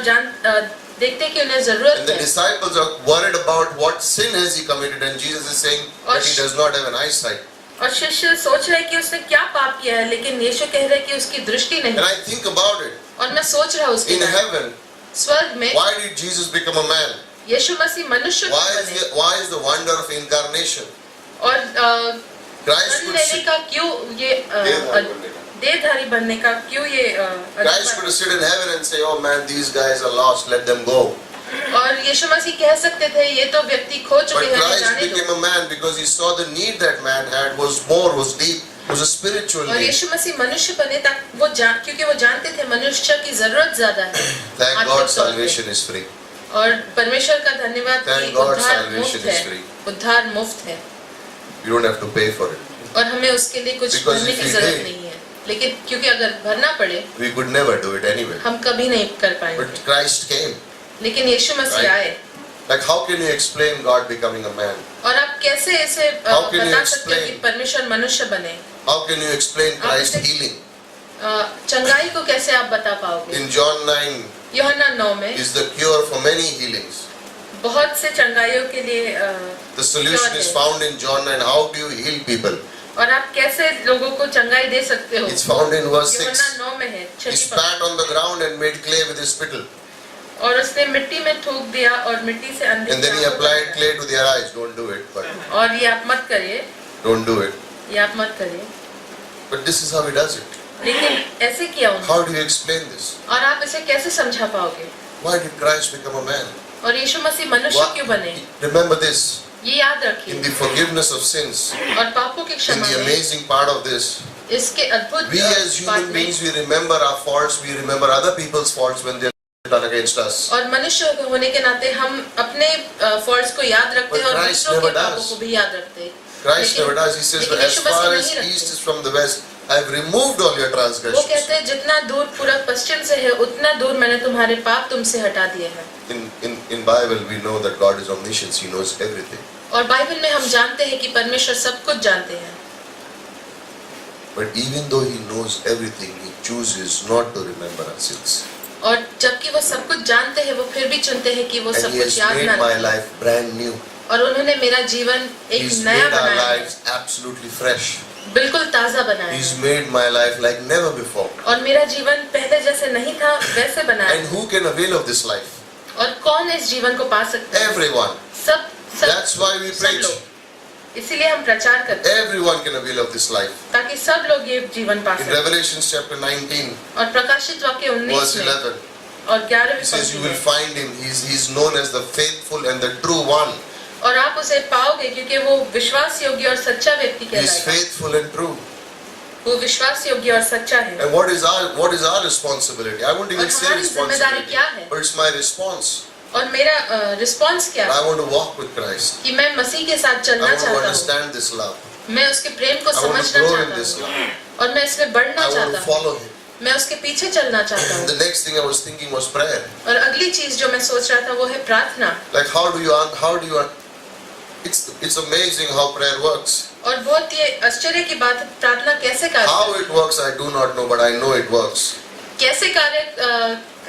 देखते कि उन्हें जरूरत And the है। disciples are worried about what sin has he committed, and Jesus is saying that he does not have an eyesight. और शिष्य सोच रहे कि उसने क्या पाप किया है, लेकिन यीशु कह रहे कि उसकी दृष्टि And नहीं। I think about it. और मैं सोच रहा हूँ उसके In बारे में। heaven, स्वर्ग में why did Jesus become a man? यीशु मसीह मनुष्य क्यों बने? Why is the wonder of incarnation? और Christ जन्म could लेने sit, का क्यों ये देहधारी बनने का क्यों ये Christ could sit in heaven and say, "Oh man, these guys are lost. Let them go." और यीशु मसीह कह सकते थे ये तो व्यक्ति खो But चुके हैं, Christ जाने दो। became a man because he saw the need that man had was more, was deep, was a spiritual और need. यीशु मसीह मनुष्य बने क्योंकि वो जानते थे मनुष्य की जरूरत ज्यादा है। Thank आत्मिक God, तौर पे। salvation is free. और परमेश्वर का धन्यवाद Thank कि God, उद्धार salvation मुफ्त is है। free. उद्धार मुफ्त है You don't have to pay for it. और हमें उसके लिए कुछ Because भरने if की we जरूरत did- नहीं है। लेकिन क्योंकि अगर भरना पड़े We could never do it anyway. हम कभी नहीं कर पाएंगे। But Christ came. लेकिन यीशु मसीह Right. आए। Like, how can you explain God becoming a man? और आप कैसे इसे How can you बता सकते हो explain? कि परमेश्वर मनुष्य बने? How can you explain Christ इसे- healing? चंगाई को कैसे आप बता पाओगे? In John 9 यूहन्ना 9 में is the cure for many healings. बहुत से चंगाइयों के लिए The solution is found in John 9. How do you heal people? और आप कैसे लोगों को चंगाई दे सकते हो? It's found in verse यूहन्ना 6. 9 में है He 6 पद। spat on the ground and made clay with his spittle. और उसने मिट्टी में थूक दिया और मिट्टी से अंधे And then he की आंखों को applied बनाया। clay to their eyes. Don't do it, but और ये आप मत करिए, don't do it. ये आप मत करिए। But this is how he does it. लेकिन ऐसे किया उन्होंने। How do you explain this? और आप इसे कैसे समझा पाओगे? Why did Christ become a man? और यीशु मसीह मनुष्य क्यों बने? Remember this. ये याद In रखिए। the forgiveness of sins, और पापों की in क्षमा the में amazing part of this, इसके अद्भुत we as human बात में beings, we remember our faults, we remember other people's faults when they are done against us. और मनुष्य होने के नाते हम अपने फॉल्ट्स को याद रखते हैं But और Christ दूसरों के never पापों does. को भी याद रखते हैं। Christ लेकिन- never does. He says, लेकिन as यीशु far मसीह as नहीं रखते। east is from the west, I have removed all your वो transgressions. कहते हैं जितना दूर पूरब पश्चिम से है उतना दूर मैंने तुम्हारे पाप तुमसे हटा दिए हैं। In Bible, we know that God is omniscient. He knows everything. और बाइबल में हम जानते हैं कि परमेश्वर सब कुछ जानते हैं। But even though He knows everything, He chooses not to remember our sins. और जबकि वो सब कुछ जानते हैं वो फिर भी चुनते हैं कि वो And सब He कुछ has याद made ना my रखें। life brand new. और उन्होंने मेरा जीवन एक He's नया made our बनाया है, lives absolutely fresh. बिल्कुल ताजा बनाया He's है। made my life like never before. और मेरा जीवन पहले जैसे नहीं था वैसे बनाया And है। who can avail of this life? और कौन इस जीवन को पा सकता है? Everyone. सब That's why we सब preach. लोग। इसीलिए हम प्रचार करते हैं Everyone can avail of this life. ताकि सब लोग ये जीवन पा In सकें। Revelation chapter 19, और प्रकाशित वाक्य 19 verse में 11, और 11 it says, में "You will find him. He's known as the faithful and the true one. और आप उसे पाओगे क्योंकि वो विश्वास योग्य और सच्चा व्यक्ति He is कहलाएगा। faithful and true." वो विश्वास योग्य और सच्चा है। And what is our responsibility? I won't even और say हमारी जिम्मेदारी responsibility, क्या है? but it's my response. और मेरा रिस्पॉन्स क्या I है want to walk with Christ. कि मैं मसीह के साथ I चलना want to चाहता हूँ। understand this love. मैं उसके प्रेम को I want to समझना grow in चाहता this हूँ love. और मैं इसमें बढ़ना I want चाहता to हूँ। follow him. मैं उसके पीछे चलना चाहता The हूँ। next thing I was thinking was prayer. और अगली चीज जो मैं सोच रहा था वो है प्रार्थना। Like how do you it's amazing how prayer works. और बहुत ये आश्चर्य की बात है प्रार्थना कैसे कार्य How it works I do not know, but I know it works. कैसे कार्य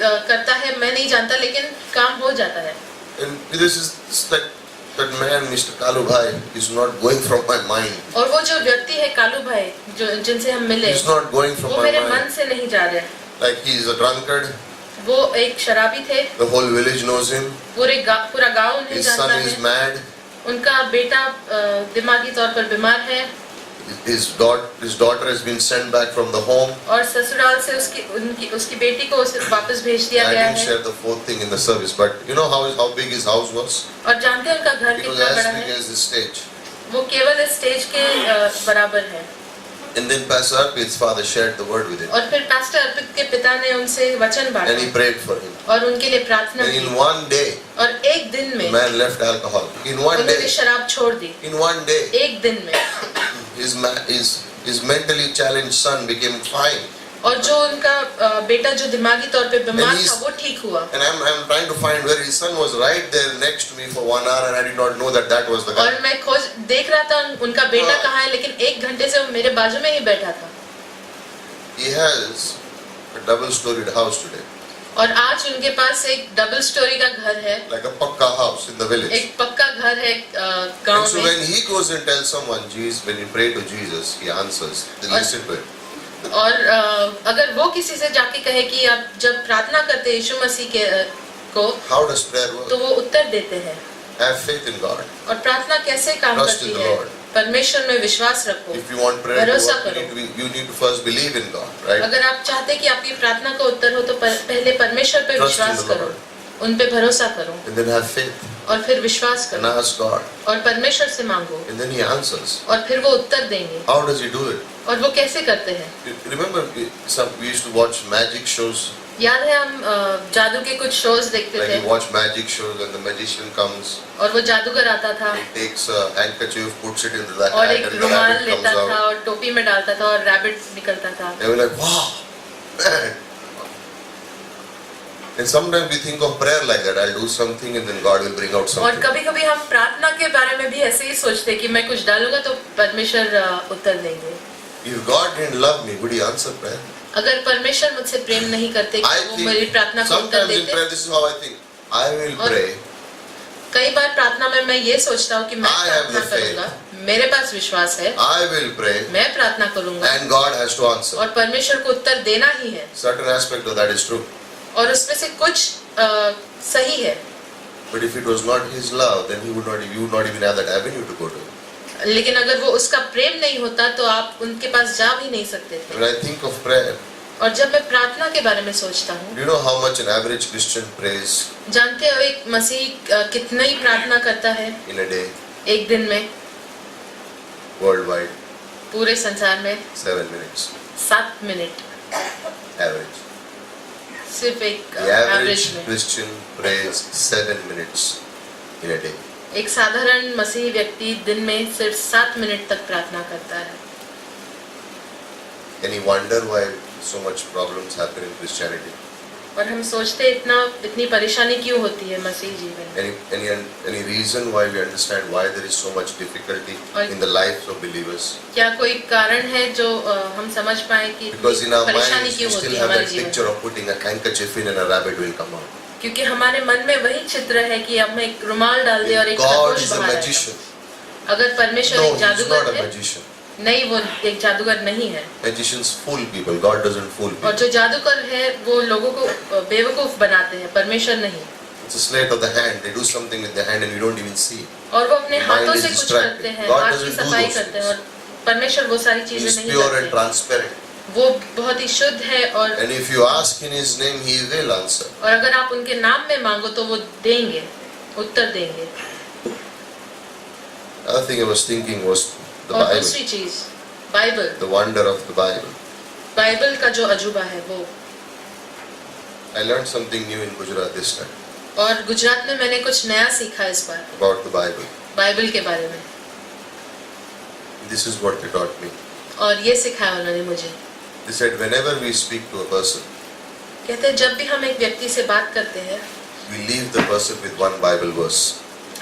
करता है मैं नहीं जानता लेकिन काम हो जाता है। And this is that man, Mr. Kalubhai, is not going from my mind. और वो जो व्यक्ति है कालू भाई जो जिनसे हम मिले He's not going from वो my मेरे मन mind. से नहीं जा रहे। Like he is a drunkard. वो एक शराबी थे। The whole village knows him. पूरा गांव उन्हें His जानता son is है। mad. उनका बेटा दिमागी तौर पर बीमार है His daughter has been sent back from the home. और ससुराल से उसकी बेटी को उसे वापस भेज दिया I गया didn't है। share the fourth thing in the service, but you know how big his house was? और जानते हैं उनका घर It was कितना as बड़ा big है? as this stage. वो केवल इस स्टेज के बराबर है। And then Pastor Arpit's father shared the word with him. और फिर पास्टर अर्पित के पिता ने उनसे वचन And he बांटा prayed for him. और उनके लिए प्रार्थना And की in one day, और एक दिन the में man left alcohol. In one उन्होंने day, शराब छोड़ दी। in one day, एक दिन में his mentally challenged son became fine. और जो उनका बेटा जो दिमागी तौर पे बीमार And he's- था वो ठीक हुआ। And I'm trying to find where his son was right there next to me for 1 hour, and I did not know that was the guy. और मैं खोज देख रहा था उनका बेटा हाँ। कहाँ है लेकिन 1 घंटे से वो मेरे बाजू में ही बैठा था। He has a double-storied house today, और आज उनके पास एक डबल स्टोरी का घर है, like a pakka house in the village. एक पक्का घर है And गांव so में. when he goes and tells someone, Jesus, when you pray to Jesus, he answers. They listen to it. और अगर वो किसी से जाके कहे कि आप जब प्रार्थना करते हैं यीशु मसीह के को, How does prayer work? तो वो उत्तर देते हैं. Have faith in God. और प्रार्थना कैसे काम Trust करती in the है? Lord. परमेश्वर में विश्वास रखो. If you want prayer to भरोसा work, करो. you need to first believe in God, right? अगर आप चाहते हैं कि आपकी प्रार्थना का उत्तर हो तो पहले परमेश्वर पे Trust in विश्वास the करो, Lord. उन पे भरोसा करो And then have faith और फिर विश्वास and करो ask God. और परमेश्वर से मांगो And then he answers. और फिर वो उत्तर देंगे. How does he do it? और वो कैसे करते हैं? Remember, we used to watch magic shows. याद है हम जादू के कुछ शोज देखते Like थे you watch magic shows and the magician comes, और वो जादूगर आता था he takes a handkerchief, puts it into the और hat एक and the रुमाल rabbit comes लेता था out. और टोपी में डालता था और रैबिट निकलता था. And we're like, wow, man. And sometimes we think of prayer like that. I'll do something and then God will bring out और something. कभी कभी हम प्रार्थना के बारे में भी ऐसे ही सोचते हैं कि मैं कुछ डालूंगा तो परमेश्वर उत्तर देंगे. If God didn't love me, would he answer prayer? अगर परमेश्वर मुझसे प्रेम नहीं करते I कि वो मेरी think प्रार्थना को उत्तर sometimes in देते. prayer, this is how I think. I will और pray. कई बार प्रार्थना में मैं ये सोचता हूँ कि मैं I have प्रार्थना the faith. करूंगा, मेरे पास विश्वास है, I will pray. मैं प्रार्थना करूंगा And God has to answer. और परमेश्वर को उत्तर देना ही है. Certain aspect of that is true. और उसमें से कुछ सही है. But if it was not his love, then you would not even have that avenue to go to. लेकिन अगर वो उसका प्रेम नहीं होता तो आप उनके पास जा भी नहीं सकते थे. When I think of prayer, और जब मैं प्रार्थना के बारे में सोचता हूँ, do you know how much an average Christian prays जानते हो एक मसीह कितना ही प्रार्थना करता है in a day, एक दिन में, worldwide? पूरे संसार में 7 minutes. 7 minute, Average. सिर्फ एक The average एवरेज में. Christian prays 7 minutes in a day. एक साधारण मसीही व्यक्ति दिन में सिर्फ 7 मिनट तक प्रार्थना करता है. Any wonder why so much problems happen in Christianity? और हम सोचते इतनी परेशानी क्यों होती है मसीह जीवन में? Any reason why we understand why there is so much difficulty in the lives of believers? क्या कोई कारण है जो हम समझ पाए कि Because in our परेशानी minds we क्यों होती still है have हमारे that जीवन picture में? of putting a handkerchief in and a rabbit will come out. क्योंकि हमारे मन में वही चित्र है कि अब मैं एक रुमाल डाल दे और एक God खरगोश is a बाहर magician. आएगा. अगर परमेश्वर No, एक he is not जादूगर a है, magician. नहीं वो एक जादूगर नहीं है. Magicians fool people. God doesn't fool और people. जो जादूगर है वो लोगों को बेवकूफ बनाते हैं, परमेश्वर नहीं. It's a sleight of the hand. They do something with their hand and you don't even see. और वो अपने Mind हाथों is से कुछ distracted. करते हैं, God हाथ की doesn't do सफाई those करते हैं things. और परमेश्वर वो सारी He चीजें is नहीं pure and करते. transparent. वो बहुत ही शुद्ध है और And if you ask in His name, He will answer. अगर आप उनके नाम में मांगो तो वो देंगे, उत्तर देंगे. Other thing I was thinking was the और Bible, दूसरी चीज Bible, the wonder of the Bible. Bible का जो अजूबा है वो. I learned something new in Gujarat this time और गुजरात में मैंने कुछ नया सीखा इस बार about the Bible. बाइबल के बारे में. This is what they taught me. और ये सिखाया उन्होंने मुझे. They said whenever we speak to a person, कहते हैं जब भी हम एक व्यक्ति से बात करते हैं, we leave the person with one Bible verse.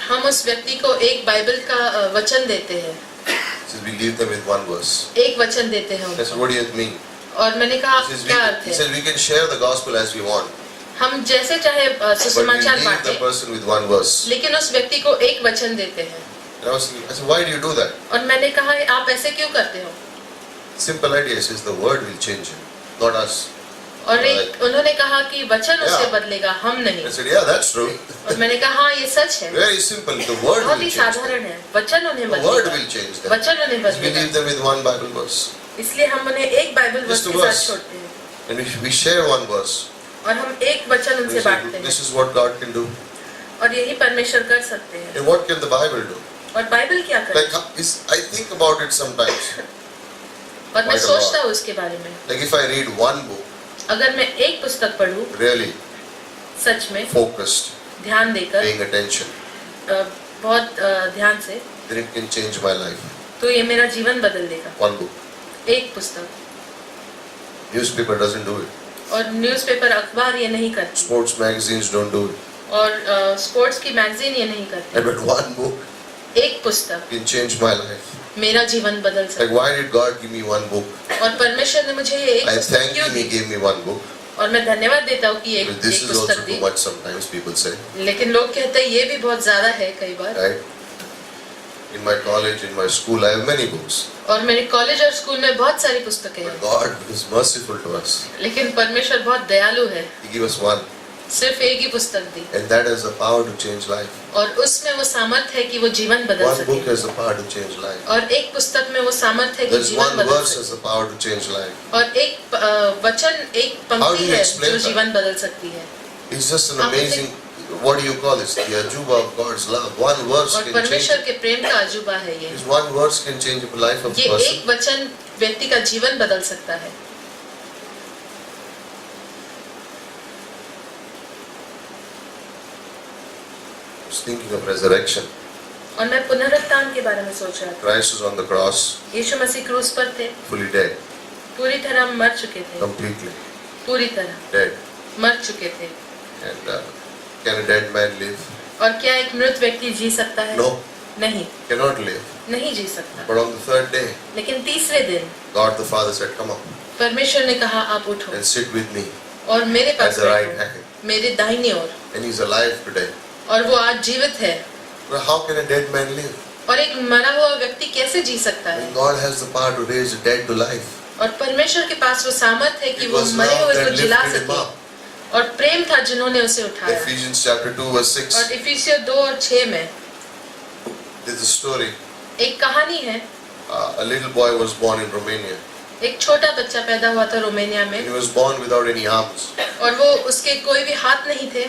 हम उस व्यक्ति को एक बाइबल का वचन देते हैं. He says we leave them with one verse. एक वचन देते हैं I said, उनको. what do you mean? और मैंने कहा He says, क्या अर्थ he है? said we can share the gospel as we want, हम जैसे चाहे but we सुसमाचार leave the बांटे, person with one verse. लेकिन उस व्यक्ति को एक वचन देते हैं. And I said, why do you do that? और मैंने कहा आप ऐसे क्यों करते हो? Simple idea says the word will change him, not us. और एक उन्होंने कहा कि वचन उससे Yeah. बदलेगा, हम नहीं. I said, yeah, that's true. और मैंने कहा हाँ ये सच है. Very simple. The word बहुत will ही change them. साधारण है. वचन उन्हें The word बदलेगा. will change them. वचन उन्हें We बदलेगा. leave them with one Bible verse. इसलिए हम उन्हें एक बाइबल वर्स Just a के साथ verse. छोड़ते हैं And if we share one verse, और हम एक वचन we उनसे say, बांटते this हैं. is what God can do. और यही परमेश्वर कर सकते हैं. And what can the Bible do? और बाइबल क्या करे? I think about it sometimes. और मैं quite a सोचता lot. हूँ उसके बारे में. Like if I read one book, अगर मैं एक पुस्तक पढूं really सच में focused, ध्यान देकर, paying attention, बहुत ध्यान से, then it can change my life. तो ये मेरा जीवन बदल देगा. One book. एक पुस्तक. Newspaper doesn't do it. और न्यूज़पेपर अखबार ये नहीं करती. Sports magazines don't do it. और स्पोर्ट्स की मैगजीन ये नहीं करती. And but one book एक पुस्तक can change my life. मेरा जीवन बदल सकता Like why did God give me one book? और परमेश्वर ने मुझे ये एक I पुस्तक thank क्यों Him, He the, gave me one book. और मैं धन्यवाद देता हूँ कि But this एक is also पुस्तक too दी। much sometimes, people say. लेकिन लोग कहते हैं ये भी बहुत ज्यादा है कई बार। Right? In my college, in my school, I have many books. और मेरे कॉलेज और स्कूल में बहुत सारी पुस्तकें But हैं, God is merciful to us. लेकिन परमेश्वर बहुत दयालु है, He gave us one. सिर्फ एक ही पुस्तक दी, And that has the power to change life. और उसमें वो सामर्थ है कि वो जीवन बदल One book सके। has the power to change life. और एक पुस्तक में वो सामर्थ है कि There's जीवन one बदल verse has सके। the power to change life. और एक वचन, एक How पंक्ति do you है explain जो that? जीवन बदल सकती है। It's just an How do you amazing, what do you call this? The ajuba of God's love. One verse और can change परमेश्वर it. के प्रेम का अजूबा है ये। This one verse can change the life of a ये person. एक वचन व्यक्ति का जीवन बदल सकता है। I was thinking of resurrection. और मैं पुनरुत्थान के बारे में सोच रहा था। Christ was on the cross, यीशु मसीह क्रूस पर थे, fully dead, पूरी तरह मर चुके थे, completely पूरी तरह dead. मर चुके थे। And can a dead man live? और क्या एक मृत व्यक्ति जी सकता है? No, नहीं, cannot live. नहीं जी सकता। But on the third day, लेकिन तीसरे दिन God the Father said, "Come up परमेश्वर ने कहा आप उठो and sit with me और मेरे at पास the right बैठो, hand." मेरे दाहिनी ओर। And He's alive today. और वो आज जीवित है। Well, how can a dead man live? और एक मरा हुआ व्यक्ति कैसे जी सकता है? When God has the power to raise the dead to life. और परमेश्वर के पास वो सामर्थ है कि It वो was मरे love हुए that को जिला lifted him सके, up. और प्रेम था जिन्होंने उसे उठाया। Ephesians chapter 2 verse 6. और इफिसियों 2 और 6 में There's a story. एक कहानी है। A little boy was born in Romania. एक छोटा बच्चा पैदा हुआ था रोमानिया And में, he was born without any arms. और वो उसके कोई भी हाथ नहीं थे।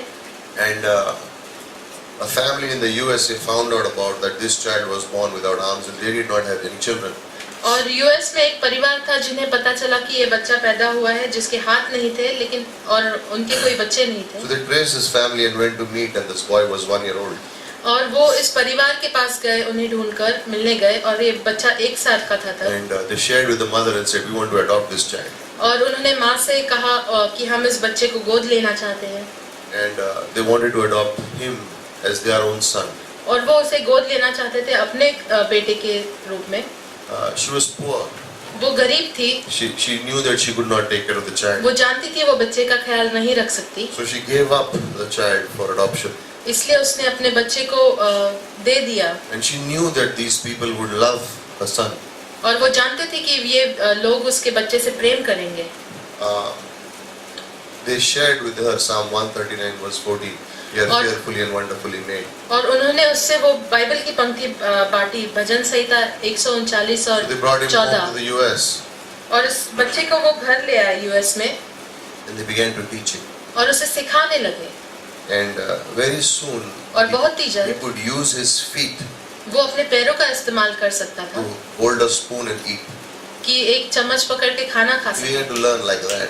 And a family in the USA found out about that this child was born without arms and they did not have any children. और यूएस में एक परिवार था जिन्हें पता चला कि ये बच्चा पैदा हुआ है जिसके हाथ नहीं थे, लेकिन और उनके कोई बच्चे नहीं So थे। they traced his family and went to meet, and this boy was 1 year old. और वो इस परिवार के पास गए, उन्हें ढूंढकर मिलने गए, और ये बच्चा 1 साल का था तब। And they shared with the mother and said, "We want to adopt this child." और उन्होंने माँ से कहा कि हम इस बच्चे को गोद लेना चाहते हैं। And they wanted to adopt him as their own son. और वो उसे गोद लेना चाहते थे अपने बेटे के रूप में। She was poor. वो गरीब थी, She knew that she could not take care of the child. वो जानती थी वो बच्चे का ख्याल नहीं रख सकती, So she gave up the child for adoption. इसलिए उसने अपने बच्चे को दे दिया। And she knew that these people would love her son. और वो जानते थे कि ये लोग उसके बच्चे से प्रेम करेंगे। They shared with her Psalm 139 verse 14. You are और- fearfully and wonderfully made. और उन्होंने उससे वो बाइबल की पंक्ति बांटी, भजन संहिता 139 So और they brought him home 14। to the US और इस बच्चे को वो घर ले आए यूएस में, and they began to teach him. और उसे सिखाने लगे। And very soon और बहुत ही he जल्द could use his feet वो अपने पैरों का इस्तेमाल कर सकता to था hold a spoon and eat. कि एक चम्मच पकड़ के खाना खा He सके। began to learn like that.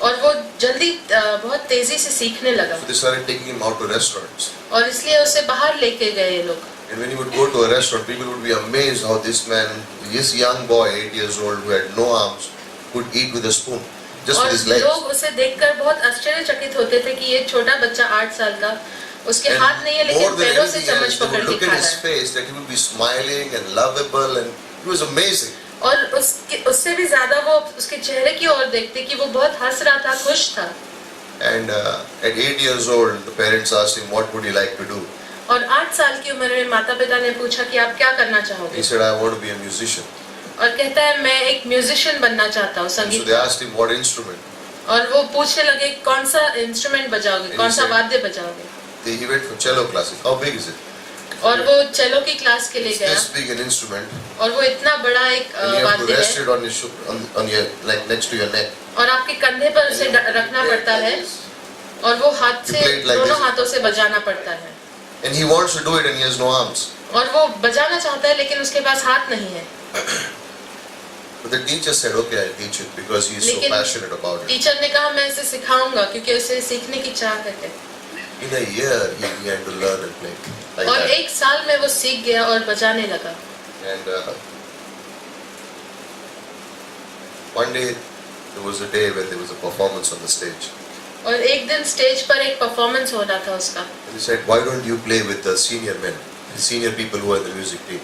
और वो जल्दी बहुत तेजी से सीखने लगा, So they started taking him out to restaurants. और इसलिए उसे बाहर लेके गए ये लोग। And when he would go to a restaurant, people would be amazed how this man, this young boy, 8 years old, who had no arms, could eat with a spoon, just और with his legs. लोग उसे देखकर बहुत आश्चर्यचकित होते थे कि ये छोटा बच्चा 8 साल का, उसके And हाथ नहीं है more लेकिन than पैरों से anything चम्मच else, they पकड़ would के look खा at रहा his है। face that he would be smiling and lovable, and it was amazing. और उससे भी ज्यादा वो उसके चेहरे की ओर देखते कि वो बहुत हंस रहा था, खुश था। And at 8 years old, the parents asked him, "What would you like to do?" और 8 साल की उम्र में माता पिता ने पूछा कि आप क्या करना He चाहोगे, said, "I want to be a musician." और कहता है मैं एक म्यूजिशियन बनना चाहता हूँ, So संगीत। they asked him, "What instrument?" और वो पूछने लगे कौन सा इंस्ट्रूमेंट बजाओगे, And कौन he सा said- वाद्य बजाओगे। He went for cello classes. How big is it? और वो चेलो की क्लास के लिए It's गया, this big an instrument, और वो इतना बड़ा एक and you have to वाद्य rest है, it on your on your like next to your neck. और आपके कंधे पर उसे रखना पड़ता है, और वो हाथ से You play it like दोनों this. हाथों से बजाना पड़ता है। And he wants to do it, and he has no arms. और वो बजाना चाहता है लेकिन उसके पास हाथ नहीं है। But the teacher said, "Okay, I'll teach you," because he is so लेकिन passionate about it. टीचर ने कहा मैं इसे सिखाऊंगा क्योंकि उसे सीखने की चाह है। In a year, he began to learn and play like और that. 1 साल में वो सीख गया और बजाने लगा। And one day, there was a day when there was a performance on the stage. और एक दिन स्टेज पर एक परफॉर्मेंस हो रहा था उसका, And he said, "Why don't you play with the senior men, the senior people who are in the music team?"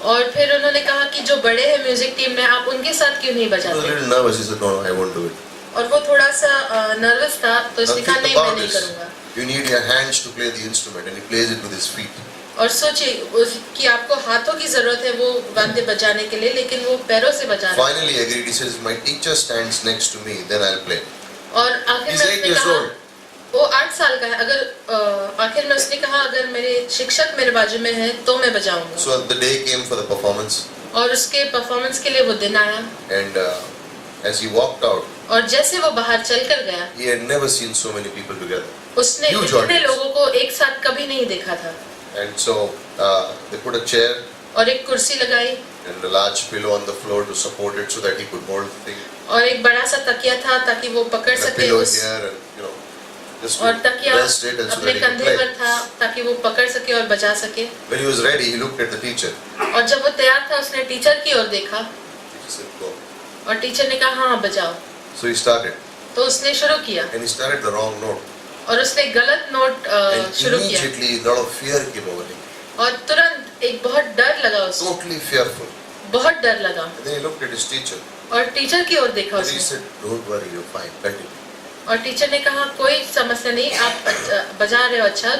और फिर उन्होंने कहा कि जो बड़े हैं म्यूजिक टीम में, आप उनके साथ क्यों नहीं He was a बजाते? little nervous. He said, "No, I won't do it." और वो थोड़ा सा नर्वस था, तो Now उसने कहा think नहीं, मैं about नहीं this. करूँगा। You need your hands to play the instrument, and he plays it with his feet. और सोचिए कि आपको हाथों की जरूरत है वो वाद्य बजाने के लिए, लेकिन वो पैरों से बजा रहा है। Finally, he agreed. He says, "My teacher stands next to me, then I'll play." और आखिर He's में 8 उसने years कहा, old. वो 8 साल का है, अगर आखिर में उसने कहा अगर मेरे शिक्षक मेरे बाजू में है तो मैं बजाऊंगा। So the day came for the performance, और उसके परफॉर्मेंस के लिए वो दिन आया, and as he walked out, और जैसे वो बाहर चल कर गया, he had never seen so many people together. उसने Huge इतने audience. लोगों को एक साथ कभी नहीं देखा था। And so they put a chair और एक कुर्सी लगाई, and a large pillow on the floor to support it so that he could hold the thing. और एक बड़ा सा तकिया था ताकि वो पकड़ And a सके pillow उस, here, and just और to तकिया rest it and so अपने that he could कंधे पर play. था ताकि वो पकड़ सके और बजा सके। When he was ready, he looked at the teacher. और जब वो तैयार था उसने टीचर की ओर देखा, He said, "Go." और टीचर ने कहा हाँ बजाओ। So he started, तो उसने शुरू किया, and he started the wrong note. और उसने गलत नोट And शुरू किया, immediately a lot of fear came over him. और तुरंत एक बहुत डर लगा उसको, Totally fearful. बहुत डर लगा। And then he looked at his teacher. और टीचर की ओर देखा And he उसने, said, "Don't worry, you're fine. Continue." और टीचर ने कहा कोई समस्या नहीं, आप बजा रहे हो अच्छा,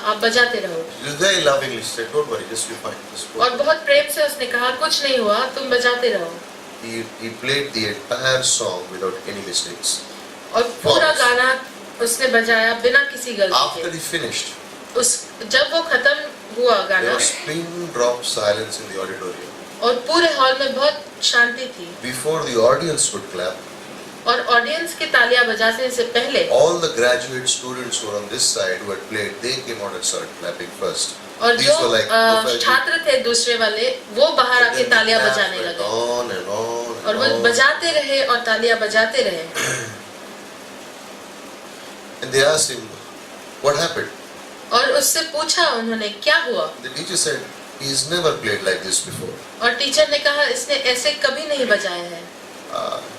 आप बजाते रहो। He very lovingly said, "Don't worry, just be fine." Just go." और बहुत प्रेम से उसने कहा कुछ नहीं हुआ, तुम बजाते रहो। He played the entire song without any mistakes. और पूरा गाना उसने बजाया बिना किसी गलती After के। he finished, जब वो खत्म हुआ there गाना, was pin drop silence in the auditorium. और पूरे हॉल में बहुत शांति थी, Before the audience would clap, और ऑडियंस के तालियां बजाने से पहले all the graduate students who were on this side who had played, they came out and started clapping first. और These जो were like छात्र थे दूसरे वाले, वो बाहर And आके then the तालियां clap बजाने went लगे, on and on and और वो on. बजाते रहे और तालियां बजाते रहे। And they asked him, "What happened?" और उससे पूछा उन्होंने क्या हुआ, The teacher said, "He's never played like this before." और टीचर ने कहा इसने ऐसे कभी नहीं बजाया है।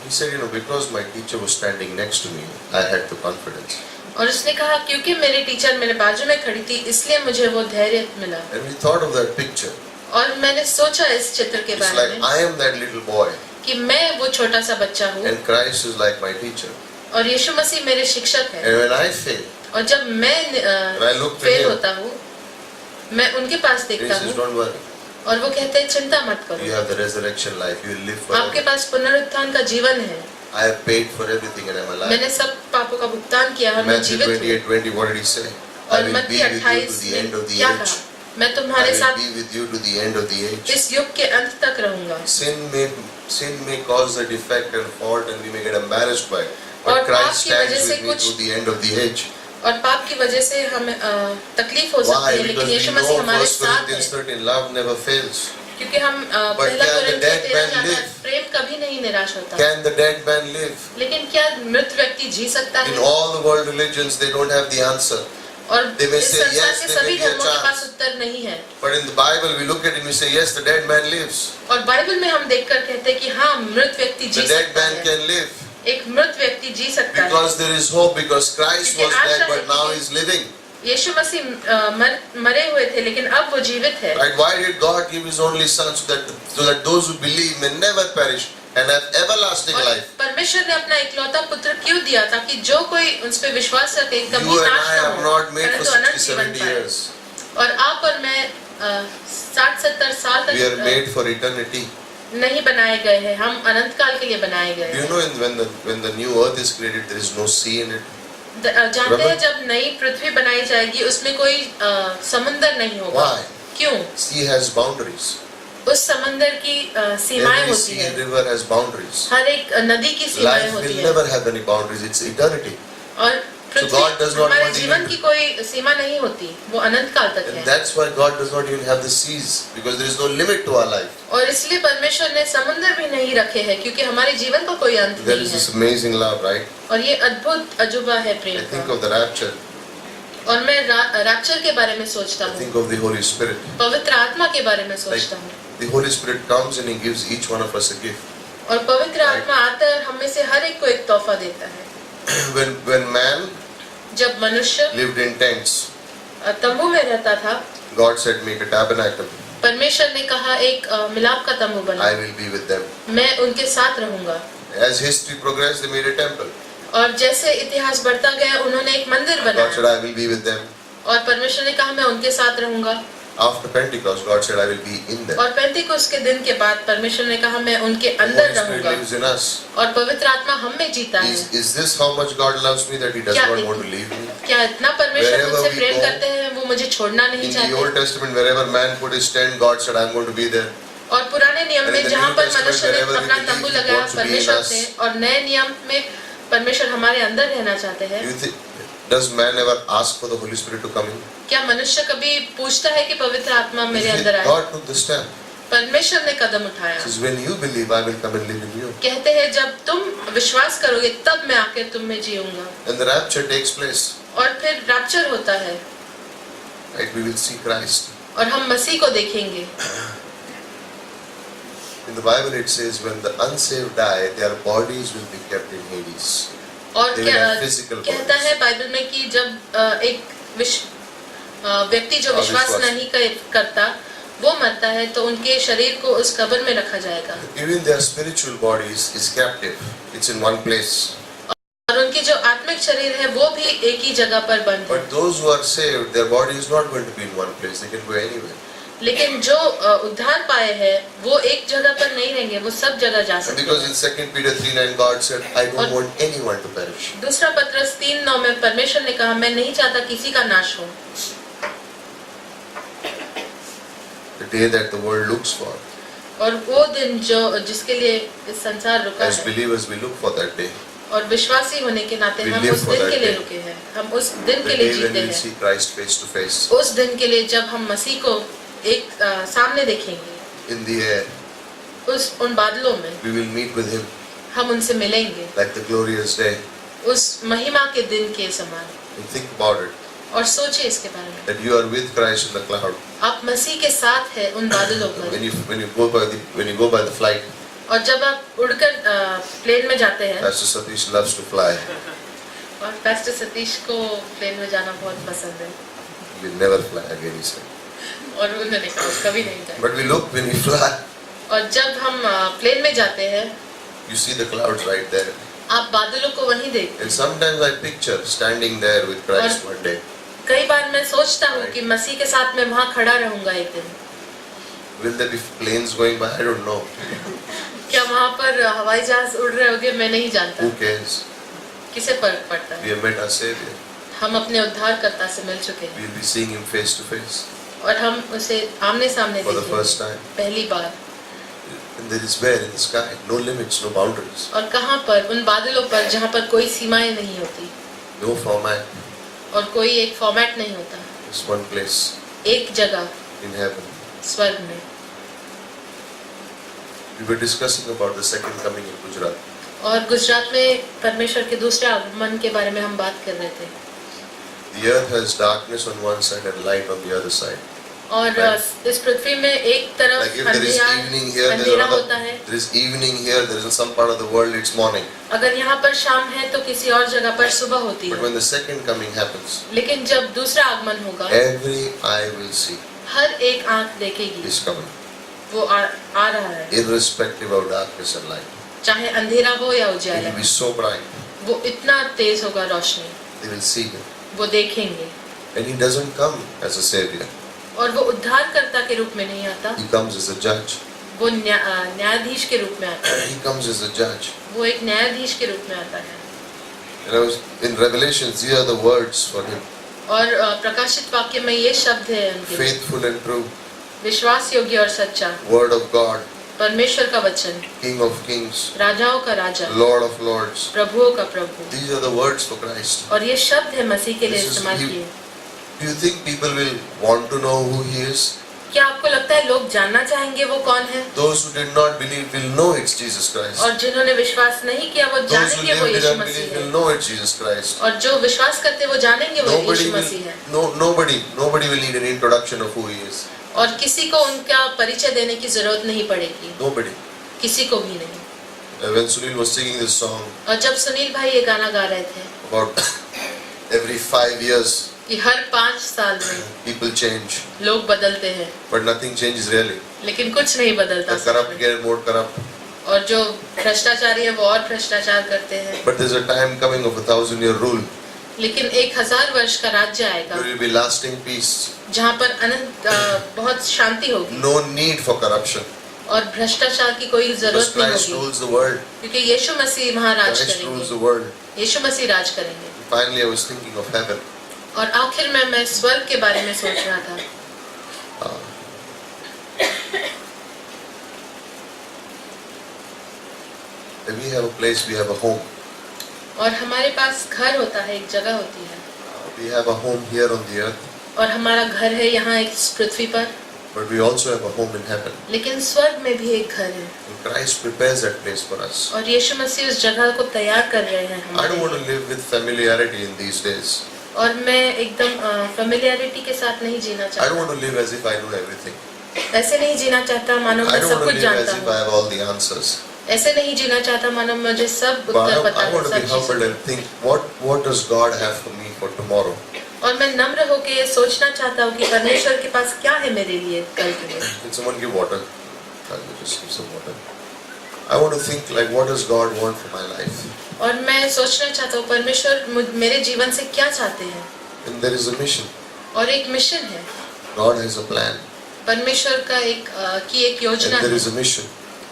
He said, "Because my teacher was standing next to me, I had the confidence." और उसने कहा क्योंकि मेरी टीचर मेरे बाजू में खड़ी थी इसलिए मुझे वो धैर्य मिला। And we thought of that picture. और मैंने सोचा इस चित्र के It's बारे like में I am that little boy, कि मैं वो छोटा सा बच्चा हूँ, and Christ is like my teacher. और यीशु मसीह मेरे शिक्षक है, And when I fail, और जब मैं when I look to fail him, होता हूँ, मैं उनके पास he देखता says, हूँ, "Don't worry. और वो कहते हैं चिंता मत You करो, have the resurrection life. You will live आपके forever. पास पुनरुत्थान का जीवन है, I have paid for everything and I'm alive." मैंने सब पापों का भुगतान किया और मैं Matthew जीवित हूँ। 28:20. What did he say? "I और will मत्ती be with you to 28 the end of में the क्या age. कहा, मैं I तुम्हारे will साथ be with you to the end of the age." इस युग के अंत तक रहूंगा। Sin may cause a defect and fault, and we may get embarrassed by it. और But पाप Christ की वजह stands से with me कुछ- to the end of the age. और पाप की वजह से हमें तकलीफ हो Why? सकती है, Because लेकिन we यीशु know मसीह हमारे 1 साथ Corinthians है, 13, love never fails. क्योंकि हम पहला can the कोरिन्थियों dead 13 man कहता है, live? प्रेम कभी नहीं निराश होता। Can the dead man live? लेकिन क्या मृत व्यक्ति जी सकता In है? all the world religions, they don't have the answer. और They may इस say संसार yes, के there सभी may be a धर्मों के chance. पास उत्तर नहीं है, But in the Bible, we look at it and we say, yes, the dead man lives. और बाइबल में हम देखकर कहते हैं कि हाँ मृत व्यक्ति जी The dead सकता man है, can live. एक मृत व्यक्ति जी सकता है, Because there is hope, because Christ क्योंकि was आशा dead, है but now कि- he's living. यीशु मसीह मरे हुए थे लेकिन अब वो जीवित है। Right? Why did God give his only son so that those who believe may never perish and have everlasting और life? परमेश्वर ने अपना इकलौता पुत्र क्यों दिया ताकि जो कोई उस पे विश्वास रखे कभी You and नाश I ना have हो, not made for परंतु अनंत 60, जीवन 70 पाए। years. और आप और मैं 60-70 साल We are तक made for eternity. नहीं बनाए गए हैं, हम अनंत काल के लिए बनाए गए Do you हैं। know when the new earth is created, there is no sea in it? जानते हैं जब नई पृथ्वी बनाई जाएगी उसमें कोई समुंदर नहीं होगा। Why? क्यों? Sea has boundaries. उस समंदर की सीमाएं Every होती sea है, river has boundaries. हर एक नदी की सीमाएं Life होती will है, never have any boundaries. It's eternity. और So God does not हमारे want जीवन even- की कोई सीमा नहीं होती, वो अनंत काल तक And है। that's why God does not even have the seas, because there is no limit to our life. और इसलिए परमेश्वर ने समुद्र भी नहीं रखे हैं क्योंकि हमारे जीवन का कोई अंत There नहीं is है। this amazing love, right? और ये अद्भुत अजूबा है I प्रेम think का। of the rapture. और मैं रैप्चर के बारे में सोचता I हूँ, think of the Holy Spirit. पवित्र आत्मा के बारे में Like सोचता हूँ। the Holy Spirit comes and He gives each one of us a gift. और पवित्र आत्मा आता है और हम में से हर एक को एक तोहफा देता है। When man जब मनुष्य lived in tents, तंबू में रहता था, God said, "Make a tabernacle." परमेश्वर ने कहा एक मिलाप का तंबू I बना, will be with them. मैं उनके साथ रहूंगा। As history progressed, they made a temple. और जैसे इतिहास बढ़ता गया उन्होंने एक मंदिर God said, बनाया I will be with them. और परमेश्वर ने कहा मैं उनके साथ रहूंगा। After Pentecost, God said, I will be in them. और पेंतिकुस्त के दिन के बाद परमेश्वर ने कहा मैं उनके The अंदर Holy Spirit रहूंगा lives in us. और पवित्र आत्मा हम में जीता है। Is this how much God loves me that He does क्या not इत- want to leave me? क्या इतना परमेश्वर Wherever मुझसे we प्रेम go, करते हैं वो मुझे छोड़ना नहीं In the Old चाहते। Testament, wherever man put his tent, God said, I am going to be there. और पुराने नियम And in में the जहाँ New पर Testament, मनुष्य ने wherever we अपना believe, तंबू He लगाया wants to be in परमेश्वर us. से, और नए नियम में परमेश्वर हमारे अंदर रहना चाहते हैं। You think, does man ever ask for the Holy Spirit to come in? क्या मनुष्य कभी पूछता है कि पवित्र आत्मा मेरे He अंदर said, आए? God took the stand. परमेश्वर ने कदम उठाया। He says, when you believe, I will come and live in you. कहते हैं जब तुम विश्वास करोगे तब मैं आकर तुम में जीऊंगा। And the rapture takes place. और फिर रैप्चर होता है Right? We will see Christ. और हम मसीह को देखेंगे। In the Bible it says, when the unsaved die, their bodies will be kept in Hades. और They will क्या have physical कहता bodies. है बाइबल में कि जब एक व्यक्ति जो विश्वास अविश्वास। नहीं करता वो मरता है तो उनके शरीर को उस कब्र में रखा जाएगा Even their spiritual bodies is captive. It's in one place. और उनकी जो आत्मिक शरीर है वो भी एक ही जगह पर बंद है। But those who are saved, their body is not going to be in one place. They can go anywhere. लेकिन जो उद्धार पाए हैं वो एक जगह पर नहीं रहेंगे, वो सब जगह जा And सकते because in हैं। 2 Peter 3:9, God said, I don't want anyone to perish. दूसरा पत्रस 3:9 में परमेश्वर ने कहा मैं नहीं चाहता किसी का नाश हो। The day that the world looks for. और वो दिन जो जिसके लिए इस संसार रुका As है believers, we look for that day. और विश्वासी होने के नाते We हम live उस for दिन that के लिए day. रुके हैं, हम उस दिन The के लिए day when जीते we हैं, see Christ face to face. उस दिन के लिए जब हम मसीह को एक सामने देखेंगे, In the air, उन बादलों में we will meet with Him हम उनसे मिलेंगे like the glorious day. उस महिमा के दिन के समान। And think about it, और सोचिए इसके बारे में, that you are with Christ in the cloud. आप मसीह के साथ हैं उन बादलों पर, When you go by the flight, और जब आप उड़कर प्लेन में जाते हैं, Pastor Satish loves to fly. और पास्टर सतीश को प्लेन में जाना बहुत पसंद है, He will never fly again, he said. और उन्होंने कहा कभी नहीं जाए। But we look when we fly, और जब हम प्लेन में जाते हैं you see the clouds right there. आप बादलों को वहीं देखते And हैं। sometimes I picture standing there with Christ one day. कई बार मैं सोचता हूँ कि मसीह के साथ मैं वहाँ खड़ा रहूंगा एक दिन। Will there be planes going by? I don't know. क्या वहाँ पर हवाई जहाज उड़ रहे होंगे मैं नहीं जानता, Who cares? किसे फर्क पड़ता We है। have met our Savior. हम अपने उद्धारकर्ता से मिल चुके हैं We'll be seeing Him face to face और हम उसे आमने सामने for the first देखेंगे time. पहली बार। And there is where in the sky, no limits, no boundaries, और कहाँ पर, उन बादलों पर जहाँ पर कोई सीमाएं नहीं होती no format. और कोई एक फॉर्मेट नहीं होता, Just one place एक जगह in heaven. स्वर्ग में। We were discussing about the second coming in Gujarat. और गुजरात में परमेश्वर के दूसरे आगमन के बारे में हम बात कर रहे थे। The earth has darkness on one side and light on the other side. और Right. इस पृथ्वी में एक तरफ Like if there is evening here, अंधेरा होता है, there is evening here, there is in some part of the world it's morning. अगर यहाँ पर शाम है तो किसी और जगह पर सुबह होती But है। when the second coming happens, लेकिन जब दूसरा आगमन होगा every eye will see हर एक आंख देखेगी His coming, वो आ रहा है, irrespective of darkness and light. चाहे अंधेरा हो या It Ujala, will be so bright. वो इतना तेज होगा रोशनी, They will see Him. वो देखेंगे। And He doesn't come as a savior. और वो उद्धारकर्ता के रूप में नहीं आता, He comes as a judge. वो न्यायाधीश के रूप में आता है, He comes as a judge. वो एक न्यायाधीश के रूप में आता है। And I was in Revelation, these are the words for Him: और प्रकाशित वाक्य में ये शब्द है उनके लिए, faithful and true, विश्वास योग्य और सच्चा, Word of God, परमेश्वर का वचन, King of kings, राजाओं का राजा, Lord of lords. प्रभुओं का प्रभु। These are the words for Christ. और ये शब्द है मसीह के लिए This is इस्तेमाल you. किए। Do you think people will want to know who He is? क्या आपको लगता है लोग जानना चाहेंगे वो कौन है? Those who did not believe will know it's Jesus Christ. और जिन्होंने विश्वास नहीं किया वो Those who जानेंगे वो did Yeshu not Masih believe है, will know it's Jesus Christ. और जो विश्वास करते वो जानेंगे वो Nobody यीशु will, मसीह है। nobody will need an introduction of who He is. और किसी को उनका परिचय देने की जरूरत नहीं पड़ेगी, Nobody. किसी को भी नहीं। When Sunil was singing this song और जब सुनील भाई ये गाना गा रहे थे about every 5 years, कि हर 5 साल में people change, लोग बदलते हैं, but nothing changes really. लेकिन कुछ नहीं बदलता The सच corrupt में। get more corrupt. और जो भ्रष्टाचारी है वो और भ्रष्टाचार करते हैं। But there's a time coming of 1,000-year rule. लेकिन 1000 वर्ष का राज्य आएगा There will be lasting peace. जहाँ पर अनंत बहुत शांति होगी No need for corruption. और भ्रष्टाचार की कोई Because जरूरत नहीं Christ होगी, rules the world. क्योंकि यीशु मसीह वहाँ राज Christ rules करेंगे, the world. यीशु मसीह राज करेंगे। Finally, I was thinking of heaven. और आखिर में मैं स्वर्ग के बारे में सोच रहा था। We have a place, we have a home. और हमारे पास घर होता है, एक जगह होती है, We have a home here on the earth, और हमारा घर है यहाँ इस पृथ्वी पर, but we also have a home in heaven. लेकिन स्वर्ग में भी एक घर है And Christ prepares that place for us. और यीशु मसीह उस जगह को तैयार कर रहे हैं I हमारे don't want लिए। to live with familiarity in these days. और मैं एकदम फेमिलियरिटी के साथ नहीं जीना I don't चाहता, want to live as if I know everything. ऐसे नहीं जीना चाहता मानो I मैं don't सब want to कुछ live as जानता if हूँ, I have all the answers. ऐसे नहीं जीना चाहता मानो मुझे सब But उत्तर पता I है want to सब be humble चीजें। and think, what does God have for me for tomorrow? और मैं नम्र होकर ये सोचना चाहता हूँ कि परमेश्वर के पास क्या है मेरे लिए कल के लिए। Can someone give water? Can you just give some water? I want to think like, what does God want for my life? और मैं सोचना चाहता हूँ परमेश्वर मेरे जीवन से क्या चाहते हैं, And there is a mission. और एक मिशन है, God has a plan. परमेश्वर का एक योजना And there है is a mission.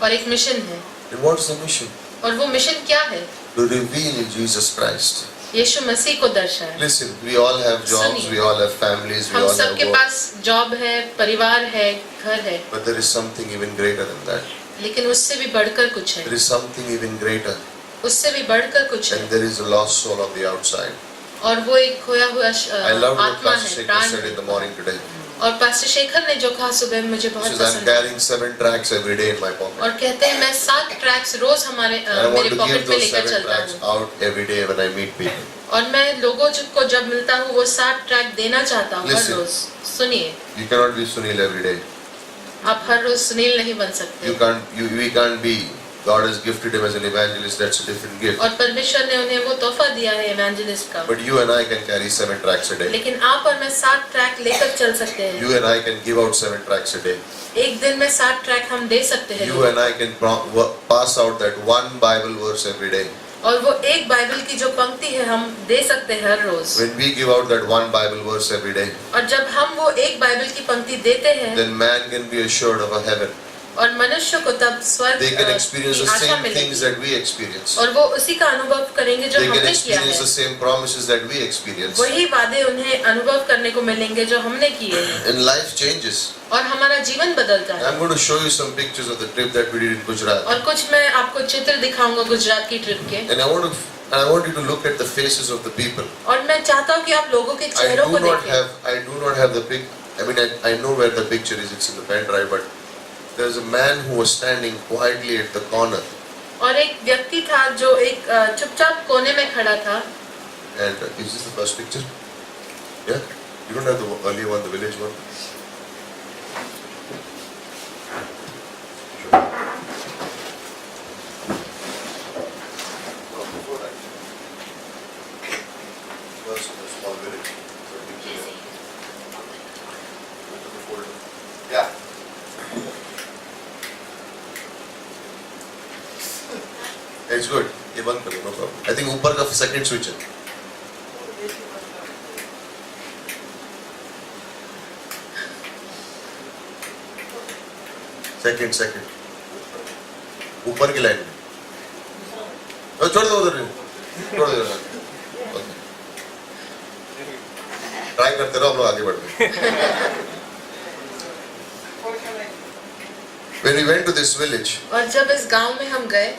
और एक मिशन है। And what is the mission? और वो मिशन क्या है? To reveal Jesus Christ. यीशु मसीह को दर्शाए। Listen, we all have jobs, सुनिए। we all have families, we हम all have सबके work. पास जॉब है, परिवार है, घर है, But there is something even greater than that. लेकिन उससे भी बढ़कर कुछ है, There is something even greater. उससे भी बढ़कर कुछ है, And there is a lost soul on the outside. और वो एक खोया हुआ I love what आत्मा Pastor है, Shekhar प्राण said in the है। morning today. और पास्टर शेखर ने जो कहा सुबह मुझे He बहुत says, I'm पसंद है, carrying 7 tracks every day in my pocket. और कहते हैं मैं 7 ट्रैक्स रोज हमारे And I want मेरे to give पॉकेट में those लेकर 7 चलता tracks हूँ, out every day when I meet people. और मैं लोगों को जब मिलता हूँ वो 7 ट्रैक देना चाहता हूँ हर Listen. रोज। सुनिए, You cannot be Sunil every day. आप हर रोज सुनील नहीं बन सकते, We can't be. God has gifted him as an evangelist, that's a different gift. और परमेश्वर ने उन्हें वो तोहफा दिया है इवेंजलिस्ट का, But you and I can carry 7 tracks a day. लेकिन आप और मैं 7 ट्रैक लेकर चल सकते हैं। You and I can give out 7 tracks a day. एक दिन में 7 ट्रैक हम दे सकते हैं You लोगों and I can pass out that one Bible verse every day. को। और वो एक बाइबल की जो पंक्ति है हम दे सकते हैं हर रोज, When we give out that one Bible verse every day, और जब हम वो एक बाइबल की पंक्ति देते हैं then man can be assured of a heaven. और मनुष्य को तब स्वर्ग They can experience की the आशा same मिलेगी, things that we experience. और वो उसी का अनुभव करेंगे जो They can हमने किया experience है, the same promises that we experience. वही वादे उन्हें अनुभव करने को मिलेंगे जो हमने किए हैं, And life changes. और हमारा जीवन बदलता है। I'm going to show you some pictures of the trip that we did in Gujarat. और कुछ मैं आपको चित्र दिखाऊंगा गुजरात की ट्रिप के, And I want you to look at the faces of the people. और मैं चाहता हूँ कि आप लोगों के I चेहरों do को not देखें। have the pic. I mean, I know where the picture is. It's in the pen drive. But there's a man who was standing quietly at the corner. और एक व्यक्ति था जो एक चुपचाप कोने में खड़ा था। And is this the first picture? Yeah. You don't have the earlier one, the village one. First, the small village. The picture there. Look at the folder. Yeah. It's good. ये बंद कर दो, no problem. I think ऊपर का second switch है. Second. ऊपर की लाइन में. छोड़ दो उधर. छोड़ दो. Okay. ट्राई करते रहो, हम लोग आगे बढ़ते हैं. When we went to this village, और जब इस गांव में हम गए,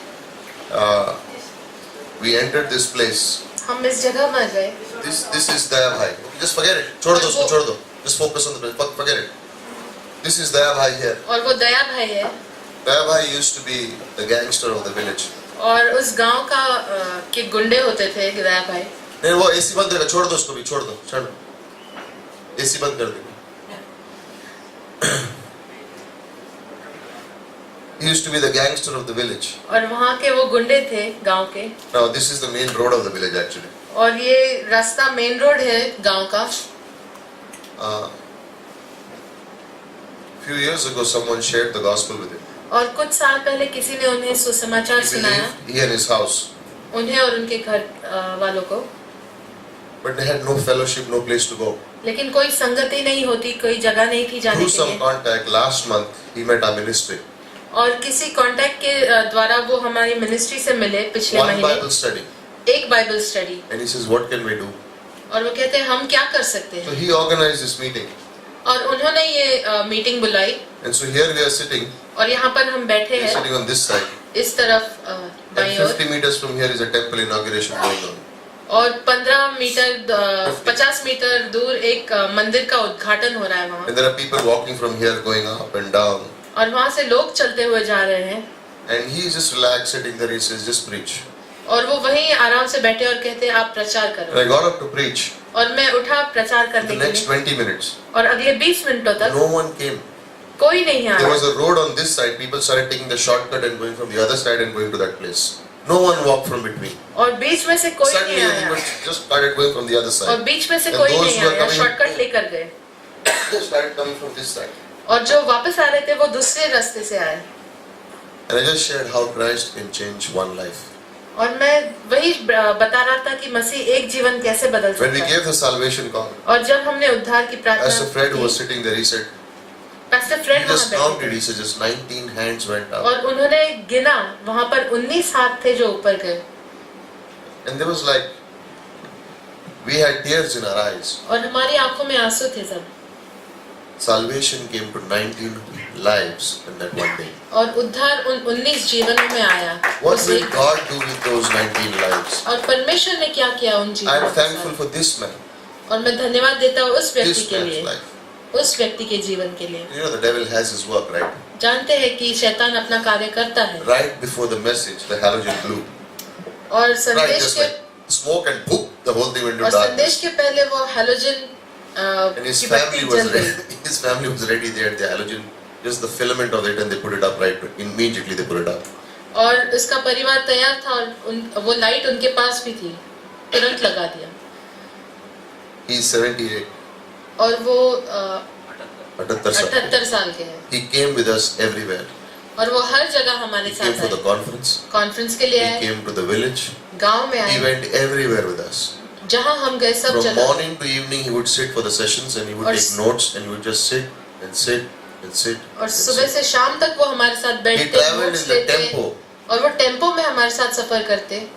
we entered this place. हम इस जगह में गए, This is Daya Bhai. Just forget it. छोड़ दो उसको, छोड़ दो. Just focus on the place. Forget it. This is Daya Bhai here. और वो दया भाई है, Daya Bhai used to be the gangster of the village. और उस गांव का के गुंडे होते थे दया भाई। नहीं, वो AC बंद करेगा. छोड़ दो उसको भी. छोड़ दो. छोड़. AC बंद कर दो. He used to be the gangster of the village. और वहाँ के वो गुंडे थे गांव के, Now this is the main road of the village actually. और ये रास्ता मेन रोड है गांव का। Few years ago, someone shared the gospel with him. और कुछ साल पहले किसी ने उन्हें सुसमाचार He सुनाया, believed, he and his house, उन्हें और उनके घर वालों को, but they had no fellowship, no place to go. लेकिन कोई संगति नहीं होती, कोई जगह नहीं थी जाने Through के some लिए। contact, last month he met our ministry. और किसी कांटेक्ट के द्वारा वो हमारी मिनिस्ट्री से मिले पिछले One महीने, Bible study, एक Bible study, and he says, "What can we do?" और वो कहते हैं हम क्या कर सकते So हैं। he organized this meeting, और उन्होंने ये मीटिंग बुलाई, and so here we are sitting. और यहाँ पर हम बैठे We are हैं sitting on this side, इस तरफ and दाईं ओर, 50 meters from here is a temple inauguration going on. और 15 मीटर 50 मीटर दूर एक मंदिर का उद्घाटन हो रहा है वहाँ, And there are people walking from here, going up and down. और वहाँ से लोग चलते हुए जा रहे हैं, And he is just relaxed, sitting there. He says, "Just preach." और वो वहीं आराम से बैठे और कहते हैं आप प्रचार And करो। I got up to preach. और मैं उठा प्रचार The करने के next लिए, 20 minutes, और अगले 20 मिनटों तक no one came. कोई नहीं There was आया, a road on this side. People started taking the shortcut and going from the other side and going to that place. No one walked from between. और बीच में से कोई Suddenly, नहीं everyone आया, just started going from the other और side. बीच में से And कोई those नहीं who are आया, coming- शॉर्टकट लेकर गए, They started coming from this side. और जो वापस आ रहे थे वो दूसरे रास्ते से आए। And I just shared how Christ can change one life. और मैं वही बता रहा था कि मसीह एक जीवन कैसे बदल When we सकता है। gave the salvation call, और जब हमने उद्धार की Pastor प्रार्थना Fred who was की, sitting there, he said, pastor he Fred वहाँ just बैठे counted. थे, He said, just 19 hands went up. और उन्होंने गिना, वहाँ पर 19 हाथ थे जो ऊपर गए, And there was like, we had tears in our eyes. और हमारी आंखों में आंसू थे सब। Salvation came to 19 lives in that one day. और उद्धार उन 19 जीवनों में आया। What उस will एक- God do with those 19 lives? और परमेश्वर ने क्या किया उन I जीवनों am के thankful साथ। for this man, और मैं धन्यवाद देता हूँ उस व्यक्ति this के man's लिए, life. उस व्यक्ति के जीवन के लिए। You know, the devil has his work, right? जानते हैं कि शैतान अपना कार्य करता है, Right before the message, the halogen blew. और Right, संदेश just के like smoke and boom, the whole thing went into और संदेश darkness. के पहले वो हैलोजन And his की बत्ती family जल was गई, ready. His family was ready there. The halogen, just the filament of it, and they put it up right. Immediately they put it up. और उसका परिवार तैयार था और वो लाइट उनके पास भी थी, तुरंत लगा दिया। He's 78. और वो 78 साल. 78 साल के हैं, He came with us everywhere. और वो हर जगह हमारे He came साथ for the आए, conference. कॉन्फ्रेंस के लिए He आए, came to the village. गांव में He आए, went everywhere with us. जहाँ हम गए सब From जगह। morning to evening, he would sit for the sessions and he would और take notes and he would just sit and sit and sit. और and सुबह sit. से शाम तक वो हमारे साथ He बैठते, traveled नोट्स in the लेते, tempo, और वो टेम्पो में हमारे साथ सफर करते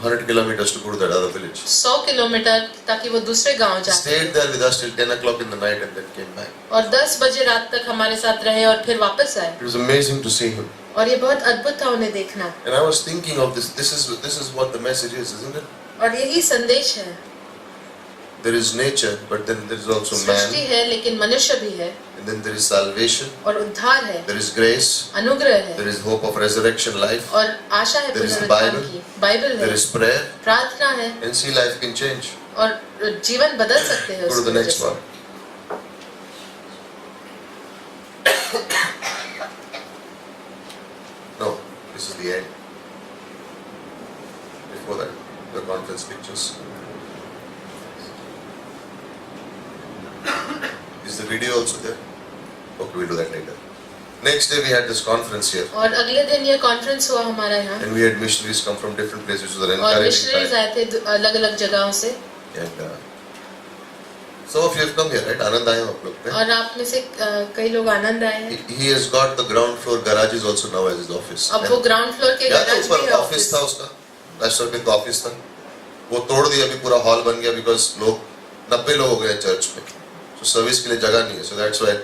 100 kilometers to go to that other village. 100 kilometre, ताकि वो दूसरे गांव जाए, Stayed there with us till 10 o'clock in the night and then came back. और 10 बजे रात तक हमारे साथ रहे और फिर वापस आए। It was amazing to see him. और ये बहुत अद्भुत था उन्हें देखना, And I was thinking of this. This is what the message is, isn't it? और यही संदेश है। There is nature, but then there is also Srishti man, है लेकिन मनुष्य भी है, and then there is salvation, और उद्धार है, there is grace, अनुग्रह है, there is hope of resurrection life, और आशा है There is the पुनरुत्थान Bible. की, बाइबल there है, is prayer, प्रार्थना है, and see life can change. और जीवन बदल सकते हैं Go to उसकी the वजह next से। one. No, this is the end. Before that, the conference pictures. Is the video also there? Okay, we'll do that later. Next day we had this conference here, और अगले दिन ये कॉन्फ्रेंस हुआ हमारा यहाँ, and we had missionaries come from different places, which was an और encouraging मिशनरीज time. आए थे अलग अलग जगहों से, And some of you have come here, right? आनंद आए हो आप लोग पे? और आप में से कई लोग आनंद आए हैं। He has got the ground floor garages also now as his office. अब वो ग्राउंड फ्लोर के याद है गैराज भी ऊपर है, ऑफिस था उसका, राष्ट्र का ऑफिस था, वो तोड़ दिया, अभी पूरा हॉल बन गया बिकॉज लोग 90 लोग हो गए चर्च में, तो सर्विस के लिए जगह नहीं है, so that's why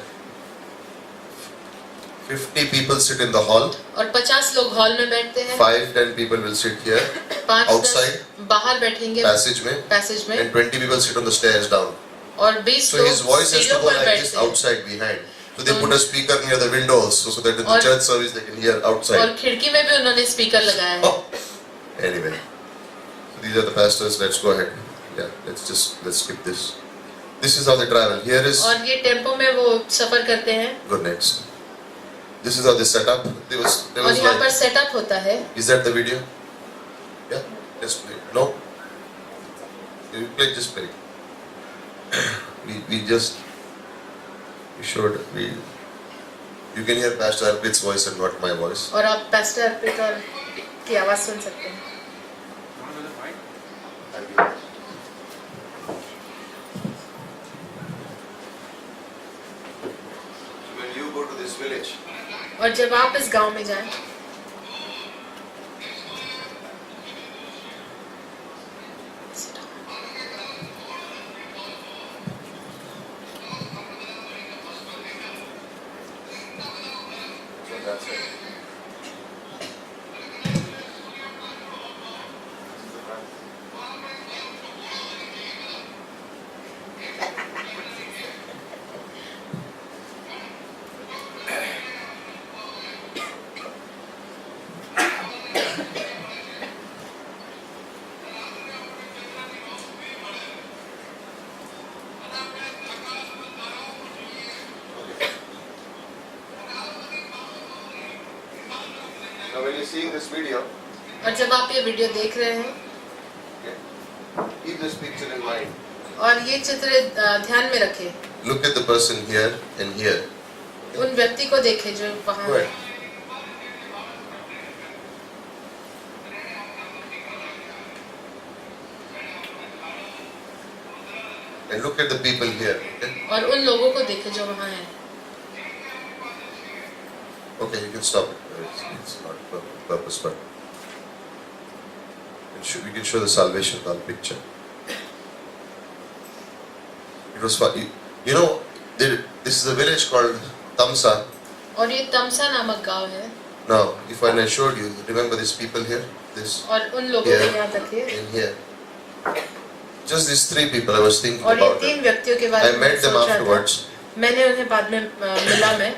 50 people sit in the hall, और 50 लोग हॉल में बैठते हैं, 5-10 people will sit here 5-10 outside, बाहर बैठेंगे passage में, पैसेज में, and 20 people sit on the stairs down. और 20 So his लोग voice has to सीढ़ियों go पर like this बैठते हैं, outside behind. So they put a speaker near the window also, so that in the और- church service they can hear outside. और खिड़की में भी उन्होंने स्पीकर लगाया है। Oh. Anyway, so these are the pastors. Let's go ahead. Yeah, let's skip this. This is how they travel. Here is और ये टेम्पो में वो सफर करते हैं, go next. This is how they set up. There was और यहाँ पर like, सेटअप होता है। is that the video? Yeah, just play. No, you play, just play. You can hear Pastor Arpit's voice and not my voice. और आप पास्टर अर्पित और की आवाज सुन सकते हैं. When you go to this village, और जब आप इस गांव में जाएं, so that's it. Now when you see this video, और जब आप ये वीडियो देख रहे हैं okay, keep this picture in mind. और ये चित्र ध्यान में रखें, Look at the person here and here. उन व्यक्ति को देखें जो वहाँ Go है. ahead. And look at the people here. Okay, और उन लोगों को देखें जो वहाँ हैं. okay, you can stop it. It's not purpose, but we can show the salvation call picture. It was fun. You know, this is a village called Tamsa. और ये तमसा नामक गांव है. Now, if when I showed you, remember these people here, this और उन लोगों Yeah. को याद रखिए. and here. Just these three people I was thinking और ये about. तीन Them. व्यक्तियों के बारे I में met them सोच रहा था. afterwards. मैंने उन्हें बाद में मिला मैं.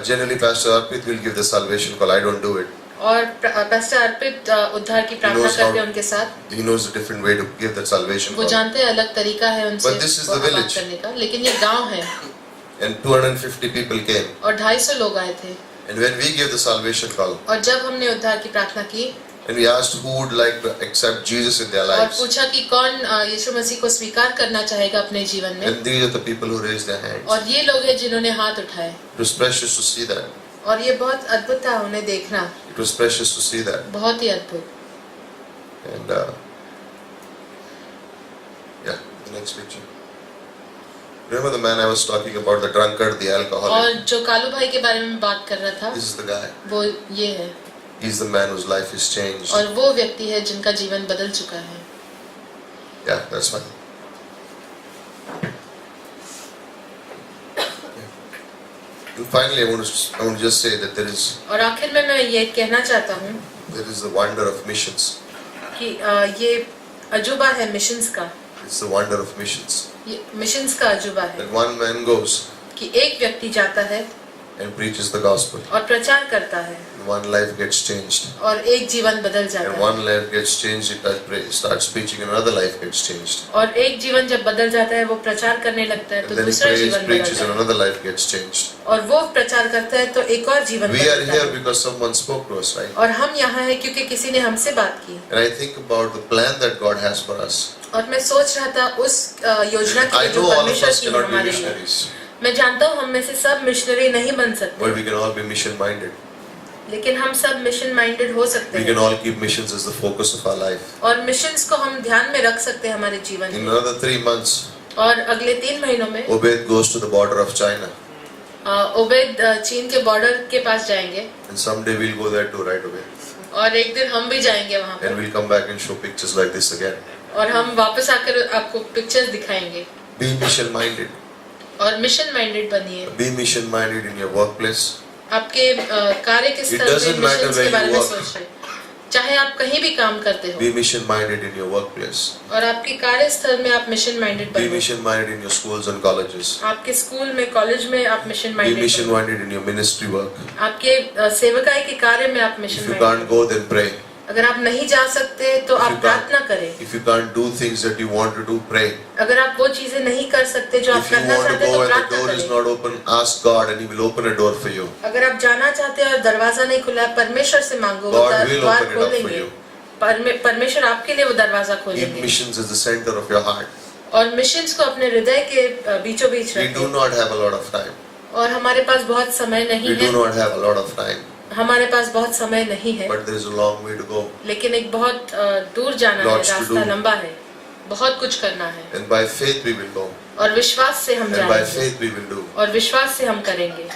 Generally, Pastor Arpit will give the salvation call. I don't do it. और पास्टर अर्पित उद्धार की प्रार्थना knows करते how- हैं उनके साथ. He knows a different way to give that salvation वो call. जानते हैं अलग तरीका है उनसे But this is the बात village. करने का. लेकिन ये गांव है And 250 people came. और 250 लोग आए थे. And when we gave the salvation call, और जब हमने उद्धार की प्रार्थना की and we asked who would like to accept Jesus in their और lives, पूछा कि कौन यीशु मसीह को स्वीकार करना चाहेगा अपने जीवन में, and these are the people who raised their hands. और ये लोग हैं जिन्होंने हाथ उठाए. It was precious to see that. और ये बहुत अद्भुत था उन्हें देखना. It was precious to see that. बहुत ही अद्भुत. And yeah, the next picture. Remember the man I was talking about, the drunkard, the और alcoholic? जो कालू भाई के बारे में बात कर रहा था This is the guy. वो ये है. He's the man whose life is changed. और वो व्यक्ति है जिनका जीवन बदल चुका है. Yeah, that's fine. And finally, I want to just say that और आखिर में मैं ये कहना चाहता हूँ there is the wonder of missions. कि ये अजूबा है मिशंस का. It's the wonder of missions. ये मिशंस का अजूबा है That one man goes कि एक व्यक्ति जाता है and preaches the gospel. और प्रचार करता है And one life gets changed. और एक जीवन बदल जाता And है. one life gets changed, it starts preaching, and another life gets changed. और एक जीवन जब बदल जाता है वो प्रचार करने लगता है And तो then he दूसरा prays, जीवन बदल preaches, जाता and है. another life gets changed. और वो प्रचार करता है तो एक और जीवन We are बदलता here है. because someone spoke to us, right? और हम यहाँ हैं क्योंकि किसी ने हमसे बात की. And I think about the plan that God has for us. और मैं सोच रहा था उस योजना की I जो know all of परमेश्वर us की है cannot be हमारे लिए. missionaries, मैं जानता हूँ हम में से सब मिशनरी नहीं बन सकते, but we can all be mission minded. लेकिन हम सब मिशन माइंडेड हो सकते We can हैं. all keep missions as the focus of our life. और मिशंस को हम ध्यान में रख सकते हैं हमारे जीवन In में. another 3 months, और अगले 3 महीनों में Obed goes to the border of China, Obed चीन के बॉर्डर के पास जाएंगे and someday we'll go there too, right away. और एक दिन हम भी जाएंगे वहाँ And पर we'll come back and show pictures like this again. और हम वापस आकर आपको पिक्चर्स दिखाएंगे. Be mission minded. और मिशन माइंडेड बनिए. Be mission minded in your workplace. आपके कार्य के स्थल doesn't में matter मिशंस where के बारे you में work. सोच रहे. चाहे आप कहीं भी काम करते हो Be mission minded in your workplace. और आपके कार्य स्थल में आप मिशन माइंडेड Be बनिए. mission minded in your schools and colleges. आपके स्कूल में कॉलेज में आप मिशन Be माइंडेड mission बनिए. minded in your ministry work. आपके सेवकाई के कार्य में आप If mission you minded. can't go, then pray. अगर आप नहीं जा सकते तो If आप you प्रार्थना करें. If you can't do things that you want to do, pray. अगर आप वो चीजें नहीं कर सकते जो आप If you करना want to चाहते go तो and the प्रार्थना door is करें. not open, ask God and He will open a door for you. अगर आप जाना चाहते हैं और दरवाजा नहीं खुला है, परमेश्वर से मांगो, वो God will द्वार open it up for खोलेंगे. you. परमेश्वर आपके लिए वो दरवाजा Keep खोलेंगे. missions as the center of your heart. और मिशंस को अपने हृदय के बीचों बीच We do रखें। not have a lot of time. और हमारे पास बहुत समय नहीं We do है, not have a lot of time. हमारे पास बहुत समय नहीं है, But there is a long way to go. लेकिन एक बहुत दूर जाना है, Lots to रास्ता do. लंबा है, बहुत कुछ करना है। And by faith we will go. और विश्वास से हम And by जाएंगे faith we will do. और विश्वास से हम करेंगे।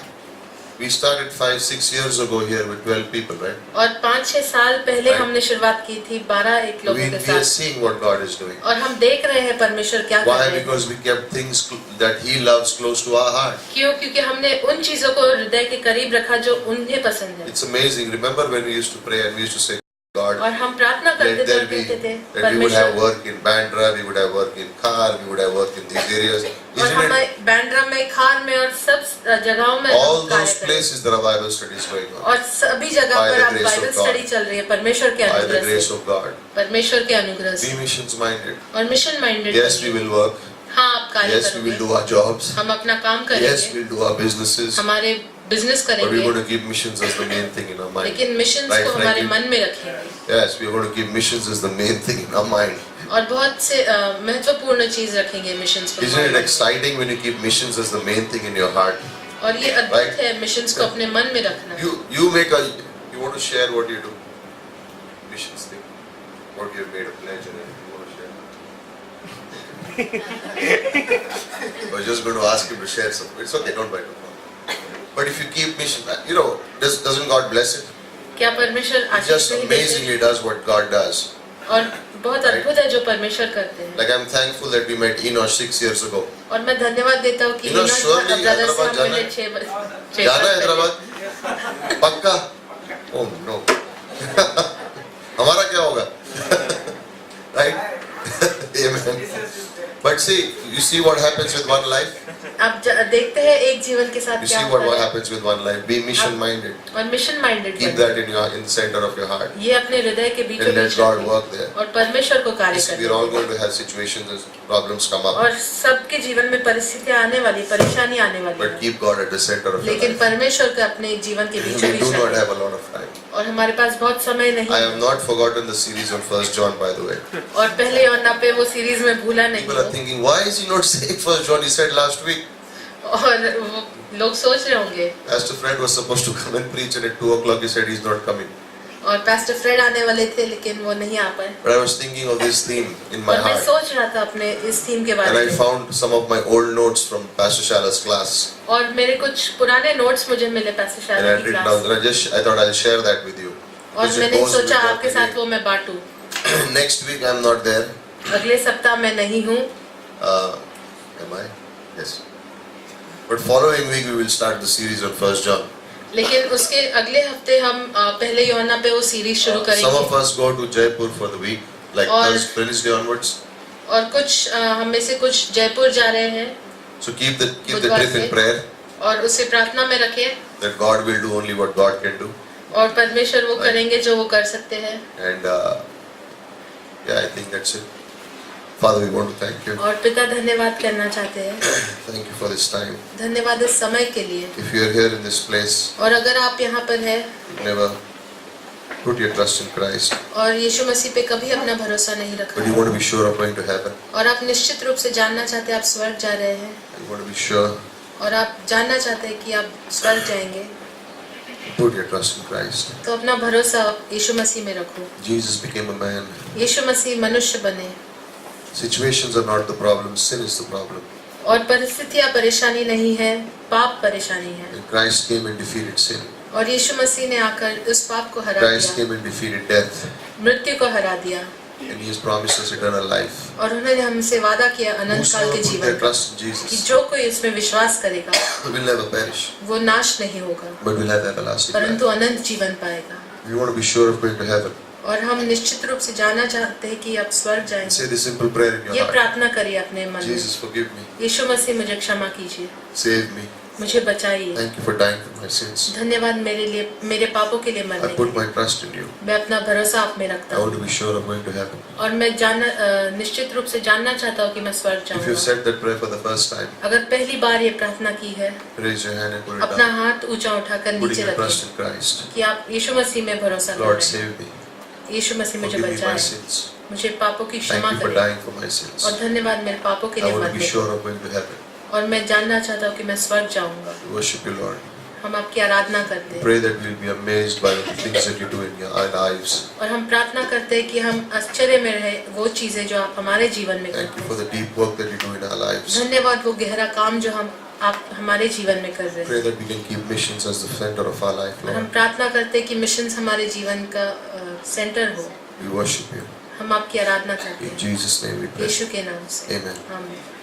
We started 5-6 years ago here with 12 people, right? और 5-6 साल पहले Right. हमने शुरुआत की थी 12 लोगों के We are साथ, seeing what God is doing. और हम देख रहे हैं परमेश्वर क्या कर Why? रहे हैं। Because we kept things that He loves close to our heart. क्यों? क्योंकि हमने उन चीजों को हृदय के करीब रखा जो उन्हें पसंद है। It's amazing. Remember when we used to pray and we used to say, God, और हम प्रार्थना करते let थे there और be, कहते थे that we would have परमेश्वर, work in Bandra, we would have work in Khar, we would have work in these areas. और Isn't हमें it? बैंड्रा में, खार में और सब जगहों में All हम कार्य those करें। places the revival study is going on. और सभी जगह By पर the आप grace of Bible God. Study चल रही है परमेश्वर के By the अनुग्रह grace से, of God. परमेश्वर के अनुग्रह Be से। missions minded. और mission minded, Yes, we will work. हाँ आप कार्य Yes, we will करोगे, do our jobs. हम अपना काम Yes, करेंगे, we'll do our businesses. हमारे बिजनेस But we're करेंगे, going to keep missions as the main thing in our mind. लेकिन मिशन Right, को हमारे Frankie? मन में रखेंगे। Yes, we're going to keep missions as the main thing in our mind. और बहुत से महत्वपूर्ण चीज रखेंगे मिशंस को Isn't हमारे it मन में। exciting when you keep missions as the main thing in your heart? और ये Right? अद्भुत है मिशंस को अपने मन में रखना। You want to share what you do? Missions thing. What you have made a pledge and everything. You want to share? I was just going to ask him to share some. It's okay, don't bite it. But if you keep mission, doesn't God bless it? क्या परमेश्वर He आशीष just नहीं देते? amazingly does what God does. और बहुत अद्भुत है जो परमेश्वर करते हैं। Like I'm thankful that we met Enosh 6 years ago. और मैं धन्यवाद देता हूँ कि Enosh, surely ब्रदर से हैदराबाद हम जाना मिले है? 6 जाना है साल हैदराबाद? पक्का? Oh no. हमारा क्या होगा? Right? Amen. But you see what happens with one life? आप देखते हैं एक जीवन के साथ You क्या see what होता है। happens with one life. Be mission minded. और mission minded Keep that in the center of your heart. ये अपने हृदय के बीचों And let बीच God रखें work there. और परमेश्वर को कार्य We're करें। all going to have situations as problems come up. और सबके जीवन में परिस्थितियां आने वाली, परेशानी आने वाली But है, keep God at the center of your लेकिन life. परमेश्वर को अपने जीवन के बीचों We do बीच not रखें। have a lot of time. और हमारे पास बहुत समय नहीं I है। have not forgotten the series on 1 John, by the way. और पहले यूहन्ना पे वो सीरीज में भूला नहीं People are हूँ। thinking, why is he not saying 1 John? He said last week. और वो लोग सोच रहे होंगे, Pastor Fred was supposed to come and preach, and at 2 o'clock he said he's not coming. और पास्टर फ्रेड आने वाले थे लेकिन वो नहीं आ पाए। But I was thinking of this theme in my और मैं heart. सोच रहा था अपने इस थीम के And बारे I में, found some of my old notes from Pastor Shala's class. और मेरे कुछ पुराने नोट्स मुझे मिले पास्टर And I शाला had की written class, down. I thought I'll share that with you. और Because it मैंने goes with सोचा what आपके we साथ did. वो मैं बांटूं। Next week I'm not there. अगले सप्ताह मैं नहीं हूँ, Am I? Yes. But following week we will start the series on 1 John. लेकिन उसके अगले हफ्ते हम पहले यूहन्ना पे वो सीरीज शुरू Some करेंगे। of us go to Jaipur for the week, like और- Wednesday onwards. और कुछ हम में से कुछ जयपुर जा रहे हैं, So keep the बुधवार trip in से। prayer और उसे प्रार्थना में रखें, that God will do only what God can do. और परमेश्वर वो Right. करेंगे जो वो कर सकते हैं। And yeah, I think that's it. Father, we want to thank you. और पिता धन्यवाद करना चाहते हैं, Thank you for this time. धन्यवाद इस समय के लिए। If you are here in this place, और अगर आप यहाँ पर हैं you've never put your trust in Christ, और यीशु मसीह पे कभी अपना भरोसा नहीं but रखा you want to be sure of going to heaven, और आप निश्चित रूप से जानना चाहते हैं आप स्वर्ग जा रहे हैं, you want to be sure, और आप जानना चाहते हैं कि आप स्वर्ग जाएंगे, put your trust in Christ. तो अपना भरोसा यीशु मसीह में रखो। Jesus became a man. यीशु मसीह मनुष्य बने, Situations are not the problem, sin is the problem. और परिस्थितियाँ परेशानी नहीं है, पाप परेशानी है। And Christ came and defeated sin. और यीशु मसीह ने आकर उस पाप को हरा Christ दिया, came and defeated death. मृत्यु को हरा दिया, And He has promised us eternal life. और उन्होंने हमसे वादा किया अनंत काल Whosoever के put जीवन their का, trust in कि Jesus जो कोई इसमें विश्वास करेगा will never perish, वो नाश नहीं होगा but will have everlasting परंतु life. अनंत जीवन पाएगा। We want to be sure of going to heaven. और हम निश्चित रूप से जानना चाहते हैं कि आप स्वर्ग And जाएंगे। say this simple prayer in ये your heart. प्रार्थना करिए अपने मन में, Jesus, forgive me. यीशु मसीह मुझे क्षमा कीजिए, Save me. मुझे बचाइए, Thank you for dying for my sins. धन्यवाद मेरे लिए, मेरे पापों के लिए I मरने के put लिए। my trust in you. मैं अपना भरोसा आप में रखता I want हूँ to be sure of going to heaven. और मैं निश्चित रूप से जानना चाहता हूँ कि मैं स्वर्ग If you've जाऊंगा। said that prayer for the first time, अगर पहली बार ये प्रार्थना की है, raise your hand and put it अपना down. हाथ ऊंचा उठाकर Putting नीचे your trust रखें in Christ. कि आप यीशु मसीह में भरोसा कर Lord, रहे हैं। save me. यीशु मसीह मुझे Forgive me my बचाए, sins. मुझे पापों की क्षमा Thank you for करें dying for my sins. और धन्यवाद मेरे पापों के I लिए want to मरने be के sure of going to heaven. और मैं जानना चाहता हूँ कि मैं स्वर्ग जाऊंगा। Worship you, Lord. हम आपकी आराधना करते हैं Pray that we'll be amazed by the things that you do in our lives. और हम प्रार्थना करते हैं कि हम आश्चर्य में रहे वो चीजें जो आप हमारे जीवन में Thank करते you for हैं। the deep work that you do in our lives. धन्यवाद वो गहरा काम जो आप हमारे जीवन में कर रहे हैं। Pray that we can keep missions as the center of our life, और हम Lord. प्रार्थना करते हैं कि मिशंस हमारे जीवन का सेंटर हो। We worship you. हम आपकी आराधना करते In हैं Jesus' name we pray. यीशु के नाम से Amen. आमीन।